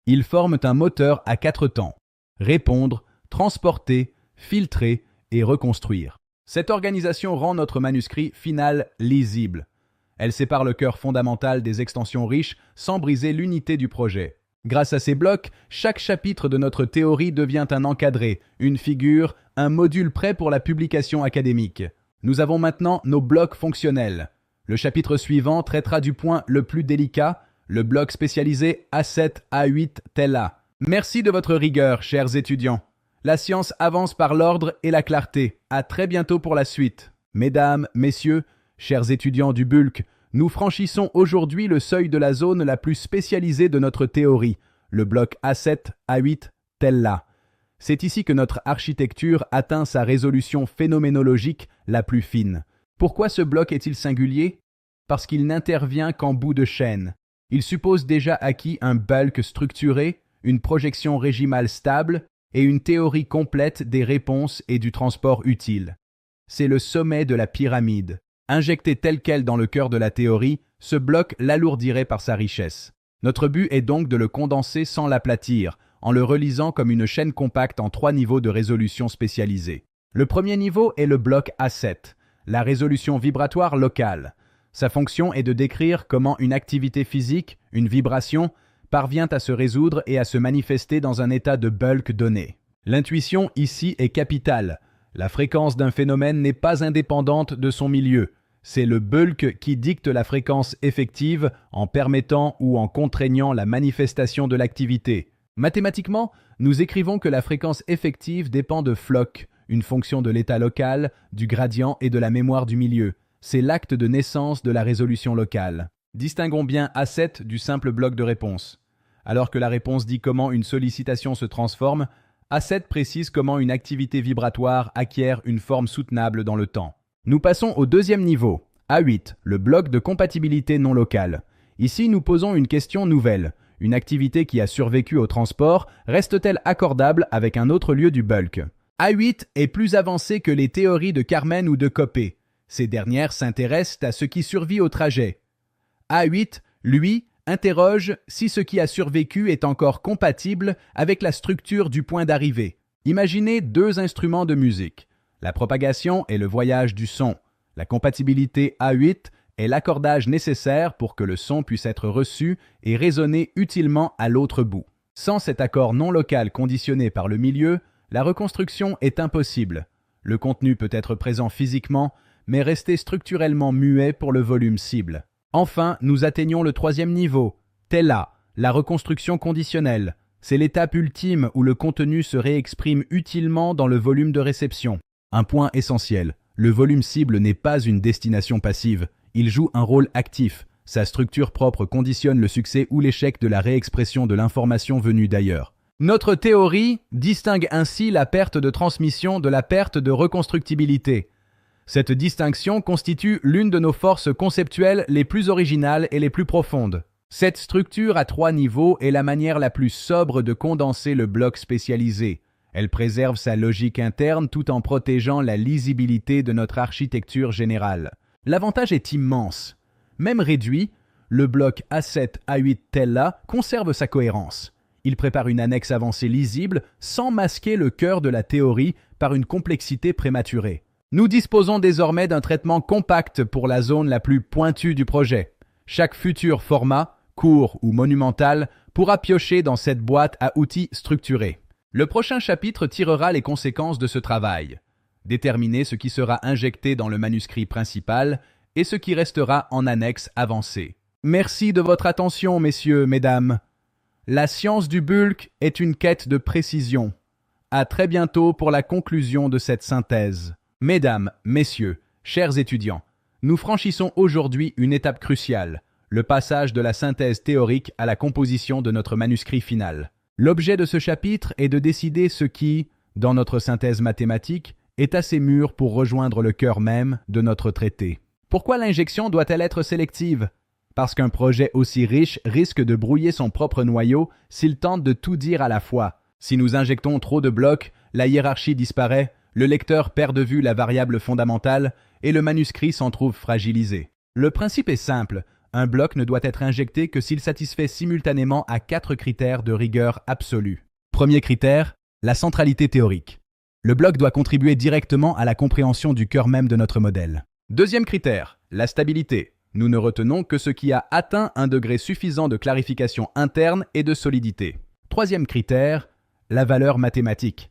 Ils forment un moteur à 4 temps: répondre, transporter, filtrer et reconstruire. Cette organisation rend notre manuscrit final lisible. Elle sépare le cœur fondamental des extensions riches sans briser l'unité du projet. Grâce à ces blocs, chaque chapitre de notre théorie devient un encadré, une figure, un module prêt pour la publication académique. Nous avons maintenant nos blocs fonctionnels. Le chapitre suivant traitera du point le plus délicat, le bloc spécialisé A7, A8, tel A. Merci de votre rigueur, chers étudiants. La science avance par l'ordre et la clarté. À très bientôt pour la suite. Mesdames, messieurs, chers étudiants du bulk, nous franchissons aujourd'hui le seuil de la zone la plus spécialisée de notre théorie, le bloc A7, A8, tel là. C'est ici que notre architecture atteint sa résolution phénoménologique la plus fine. Pourquoi ce bloc est-il singulier? Parce qu'il n'intervient qu'en bout de chaîne. Il suppose déjà acquis un bulk structuré, une projection régimale stable et une théorie complète des réponses et du transport utile. C'est le sommet de la pyramide. Injecté tel quel dans le cœur de la théorie, ce bloc l'alourdirait par sa richesse. Notre but est donc de le condenser sans l'aplatir, en le relisant comme une chaîne compacte en 3 niveaux de résolution spécialisés. Le premier niveau est le bloc A7, la résolution vibratoire locale. Sa fonction est de décrire comment une activité physique, une vibration, parvient à se résoudre et à se manifester dans un état de bulk donné. L'intuition ici est capitale. La fréquence d'un phénomène n'est pas indépendante de son milieu. C'est le bulk qui dicte la fréquence effective en permettant ou en contraignant la manifestation de l'activité. Mathématiquement, nous écrivons que la fréquence effective dépend de Floch, une fonction de l'état local, du gradient et de la mémoire du milieu. C'est l'acte de naissance de la résolution locale. Distinguons bien A7 du simple bloc de réponse. Alors que la réponse dit comment une sollicitation se transforme, A7 précise comment une activité vibratoire acquiert une forme soutenable dans le temps. Nous passons au deuxième niveau, A8, le bloc de compatibilité non locale. Ici, nous posons une question nouvelle. Une activité qui a survécu au transport reste-t-elle accordable avec un autre lieu du bulk? A8 est plus avancé que les théories de Carmen ou de Koppé. Ces dernières s'intéressent à ce qui survit au trajet. A8, lui, interroge si ce qui a survécu est encore compatible avec la structure du point d'arrivée. Imaginez deux instruments de musique. La propagation est le voyage du son. La compatibilité A8 est l'accordage nécessaire pour que le son puisse être reçu et résonner utilement à l'autre bout. Sans cet accord non local conditionné par le milieu, la reconstruction est impossible. Le contenu peut être présent physiquement, mais rester structurellement muet pour le volume cible. Enfin, nous atteignons le troisième niveau, Tella, la reconstruction conditionnelle. C'est l'étape ultime où le contenu se réexprime utilement dans le volume de réception. Un point essentiel, le volume cible n'est pas une destination passive, il joue un rôle actif. Sa structure propre conditionne le succès ou l'échec de la réexpression de l'information venue d'ailleurs. Notre théorie distingue ainsi la perte de transmission de la perte de reconstructibilité. Cette distinction constitue l'une de nos forces conceptuelles les plus originales et les plus profondes. Cette structure à 3 niveaux est la manière la plus sobre de condenser le bloc spécialisé. Elle préserve sa logique interne tout en protégeant la lisibilité de notre architecture générale. L'avantage est immense. Même réduit, le bloc A7-A8 Tella conserve sa cohérence. Il prépare une annexe avancée lisible sans masquer le cœur de la théorie par une complexité prématurée. Nous disposons désormais d'un traitement compact pour la zone la plus pointue du projet. Chaque futur format, court ou monumental, pourra piocher dans cette boîte à outils structurée. Le prochain chapitre tirera les conséquences de ce travail. Déterminer ce qui sera injecté dans le manuscrit principal et ce qui restera en annexe avancée. Merci de votre attention, messieurs, mesdames. La science du bulk est une quête de précision. À très bientôt pour la conclusion de cette synthèse. Mesdames, messieurs, chers étudiants, nous franchissons aujourd'hui une étape cruciale, le passage de la synthèse théorique à la composition de notre manuscrit final. L'objet de ce chapitre est de décider ce qui, dans notre synthèse mathématique, est assez mûr pour rejoindre le cœur même de notre traité. Pourquoi l'injection doit-elle être sélective? Parce qu'un projet aussi riche risque de brouiller son propre noyau s'il tente de tout dire à la fois. Si nous injectons trop de blocs, la hiérarchie disparaît, le lecteur perd de vue la variable fondamentale et le manuscrit s'en trouve fragilisé. Le principe est simple, un bloc ne doit être injecté que s'il satisfait simultanément à 4 critères de rigueur absolue. Premier critère, la centralité théorique. Le bloc doit contribuer directement à la compréhension du cœur même de notre modèle. Deuxième critère, la stabilité. Nous ne retenons que ce qui a atteint un degré suffisant de clarification interne et de solidité. Troisième critère, la valeur mathématique.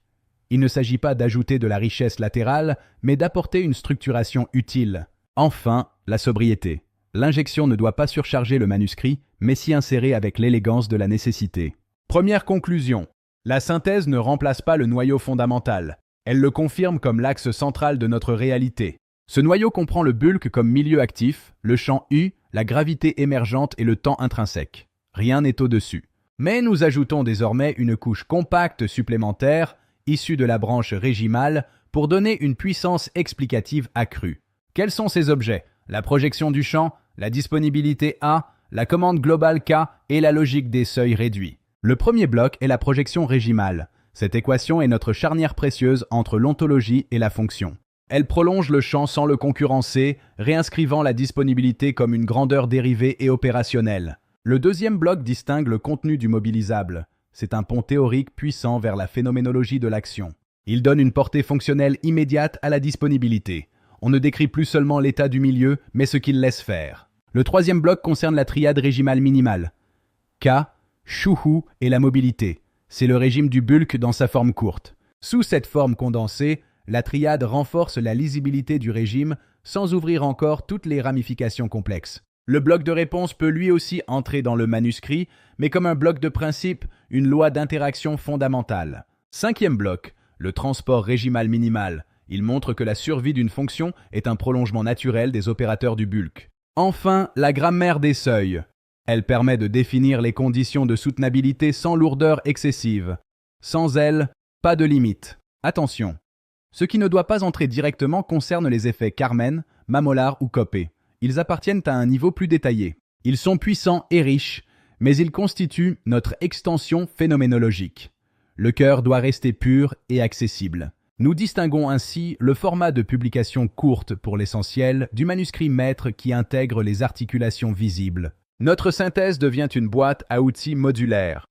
Il ne s'agit pas d'ajouter de la richesse latérale, mais d'apporter une structuration utile. Enfin, la sobriété. L'injection ne doit pas surcharger le manuscrit, mais s'y insérer avec l'élégance de la nécessité. Première conclusion. La synthèse ne remplace pas le noyau fondamental. Elle le confirme comme l'axe central de notre réalité. Ce noyau comprend le bulk comme milieu actif, le champ U, la gravité émergente et le temps intrinsèque. Rien n'est au-dessus. Mais nous ajoutons désormais une couche compacte supplémentaire, issue de la branche régimale, pour donner une puissance explicative accrue. Quels sont ces objets? La projection du champ, la disponibilité A, la commande globale K et la logique des seuils réduits. Le premier bloc est la projection régimale. Cette équation est notre charnière précieuse entre l'ontologie et la fonction. Elle prolonge le champ sans le concurrencer, réinscrivant la disponibilité comme une grandeur dérivée et opérationnelle. Le deuxième bloc distingue le contenu du mobilisable. C'est un pont théorique puissant vers la phénoménologie de l'action. Il donne une portée fonctionnelle immédiate à la disponibilité. On ne décrit plus seulement l'état du milieu, mais ce qu'il laisse faire. Le troisième bloc concerne la triade régimale minimale. K, Shuhu et la mobilité. C'est le régime du bulk dans sa forme courte. Sous cette forme condensée, la triade renforce la lisibilité du régime sans ouvrir encore toutes les ramifications complexes. Le bloc de réponse peut lui aussi entrer dans le manuscrit, mais comme un bloc de principe, une loi d'interaction fondamentale. Cinquième bloc, le transport régimal minimal. Il montre que la survie d'une fonction est un prolongement naturel des opérateurs du bulk. Enfin, la grammaire des seuils. Elle permet de définir les conditions de soutenabilité sans lourdeur excessive. Sans elle, pas de limite. Attention, ce qui ne doit pas entrer directement concerne les effets Carmen, Mamolar ou Koppe. Ils appartiennent à un niveau plus détaillé. Ils sont puissants et riches, mais ils constituent notre extension phénoménologique. Le cœur doit rester pur et accessible. Nous distinguons ainsi le format de publication courte pour l'essentiel du manuscrit maître qui intègre les articulations visibles. Notre synthèse devient une boîte à outils modulaire.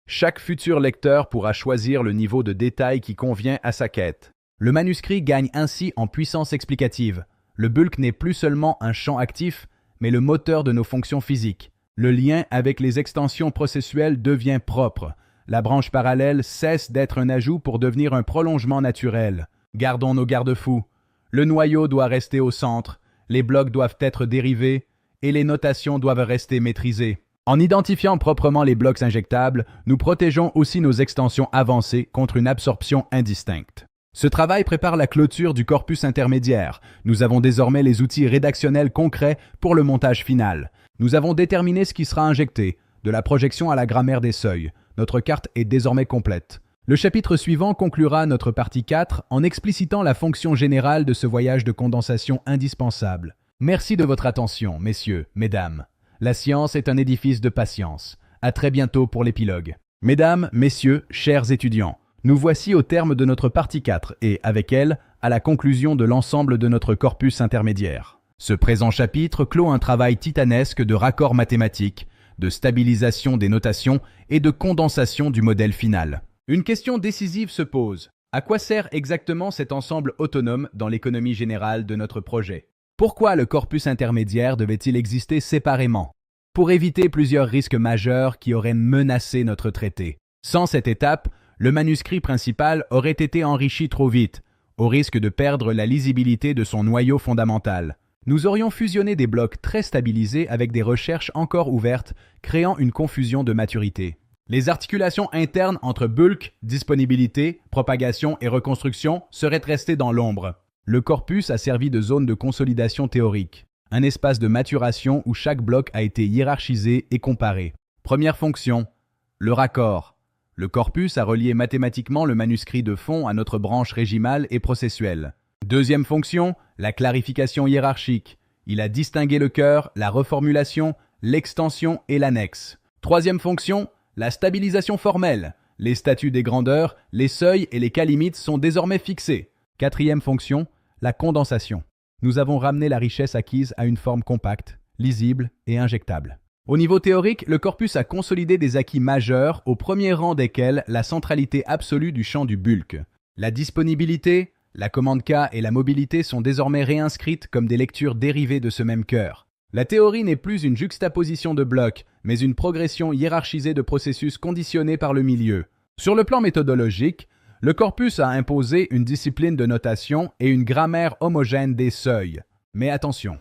Chaque futur lecteur pourra choisir le niveau de détail qui convient à sa quête. Le manuscrit gagne ainsi en puissance explicative. Le bulk n'est plus seulement un champ actif, mais le moteur de nos fonctions physiques. Le lien avec les extensions processuelles devient propre. La branche parallèle cesse d'être un ajout pour devenir un prolongement naturel. Gardons nos garde-fous. Le noyau doit rester au centre, les blocs doivent être dérivés et les notations doivent rester maîtrisées. En identifiant proprement les blocs injectables, nous protégeons aussi nos extensions avancées contre une absorption indistincte. Ce travail prépare la clôture du corpus intermédiaire. Nous avons désormais les outils rédactionnels concrets pour le montage final. Nous avons déterminé ce qui sera injecté, de la projection à la grammaire des seuils. Notre carte est désormais complète. Le chapitre suivant conclura notre partie 4 en explicitant la fonction générale de ce voyage de condensation indispensable. Merci de votre attention, messieurs, mesdames. La science est un édifice de patience. À très bientôt pour l'épilogue. Mesdames, messieurs, chers étudiants, nous voici au terme de notre partie 4 et, avec elle, à la conclusion de l'ensemble de notre corpus intermédiaire. Ce présent chapitre clôt un travail titanesque de raccord mathématique, de stabilisation des notations et de condensation du modèle final. Une question décisive se pose. À quoi sert exactement cet ensemble autonome dans l'économie générale de notre projet? Pourquoi le corpus intermédiaire devait-il exister séparément? Pour éviter plusieurs risques majeurs qui auraient menacé notre traité. Sans cette étape, le manuscrit principal aurait été enrichi trop vite, au risque de perdre la lisibilité de son noyau fondamental. Nous aurions fusionné des blocs très stabilisés avec des recherches encore ouvertes, créant une confusion de maturité. Les articulations internes entre bulk, disponibilité, propagation et reconstruction seraient restées dans l'ombre. Le corpus a servi de zone de consolidation théorique, un espace de maturation où chaque bloc a été hiérarchisé et comparé. Première fonction, le raccord. Le corpus a relié mathématiquement le manuscrit de fond à notre branche régimale et processuelle. Deuxième fonction, la clarification hiérarchique. Il a distingué le cœur, la reformulation, l'extension et l'annexe. Troisième fonction, la stabilisation formelle. Les statuts des grandeurs, les seuils et les cas limites sont désormais fixés. Quatrième fonction, la condensation. Nous avons ramené la richesse acquise à une forme compacte, lisible et injectable. Au niveau théorique, le corpus a consolidé des acquis majeurs, au premier rang desquels la centralité absolue du champ du bulk. La disponibilité, la commande K et la mobilité sont désormais réinscrites comme des lectures dérivées de ce même cœur. La théorie n'est plus une juxtaposition de blocs, mais une progression hiérarchisée de processus conditionnés par le milieu. Sur le plan méthodologique, le corpus a imposé une discipline de notation et une grammaire homogène des seuils. Mais attention,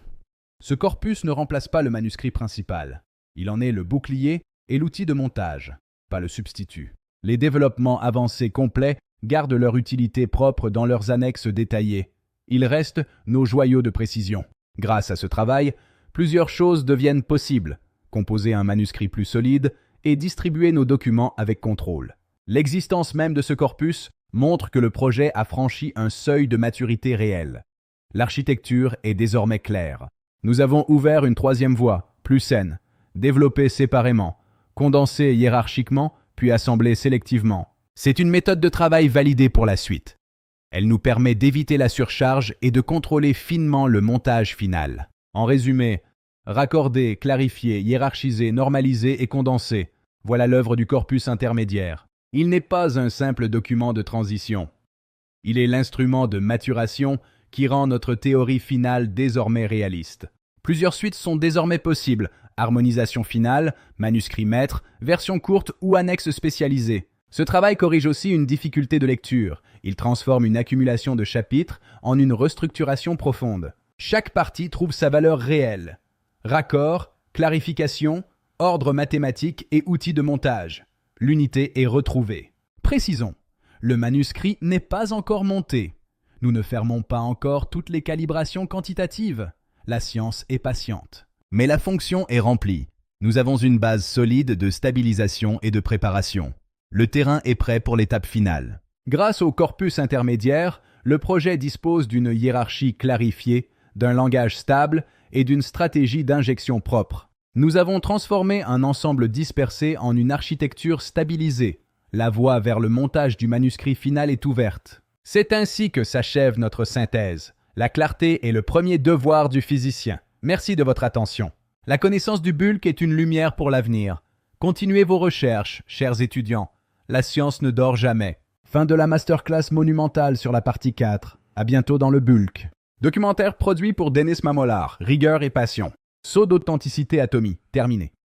ce corpus ne remplace pas le manuscrit principal. Il en est le bouclier et l'outil de montage, pas le substitut. Les développements avancés complets gardent leur utilité propre dans leurs annexes détaillées. Ils restent nos joyaux de précision. Grâce à ce travail, plusieurs choses deviennent possibles. Composer un manuscrit plus solide et distribuer nos documents avec contrôle. L'existence même de ce corpus montre que le projet a franchi un seuil de maturité réel. L'architecture est désormais claire. Nous avons ouvert une troisième voie, plus saine, développée séparément, condensée hiérarchiquement, puis assemblée sélectivement. C'est une méthode de travail validée pour la suite. Elle nous permet d'éviter la surcharge et de contrôler finement le montage final. En résumé, raccorder, clarifier, hiérarchiser, normaliser et condenser. Voilà l'œuvre du corpus intermédiaire. Il n'est pas un simple document de transition. Il est l'instrument de maturation qui rend notre théorie finale désormais réaliste. Plusieurs suites sont désormais possibles, harmonisation finale, manuscrit maître, version courte ou annexe spécialisée. Ce travail corrige aussi une difficulté de lecture. Il transforme une accumulation de chapitres en une restructuration profonde. Chaque partie trouve sa valeur réelle. Raccord, clarification, ordre mathématique et outils de montage. L'unité est retrouvée. Précisons, le manuscrit n'est pas encore monté. Nous ne fermons pas encore toutes les calibrations quantitatives. La science est patiente. Mais la fonction est remplie. Nous avons une base solide de stabilisation et de préparation. Le terrain est prêt pour l'étape finale. Grâce au corpus intermédiaire, le projet dispose d'une hiérarchie clarifiée, d'un langage stable et d'une stratégie d'injection propre. Nous avons transformé un ensemble dispersé en une architecture stabilisée. La voie vers le montage du manuscrit final est ouverte. C'est ainsi que s'achève notre synthèse. La clarté est le premier devoir du physicien. Merci de votre attention. La connaissance du bulk est une lumière pour l'avenir. Continuez vos recherches, chers étudiants. La science ne dort jamais. Fin de la masterclass monumentale sur la partie 4. À bientôt dans le bulk. Documentaire produit pour Denis Mamolar. Rigueur et passion. Saut d'authenticité atomie. Terminé.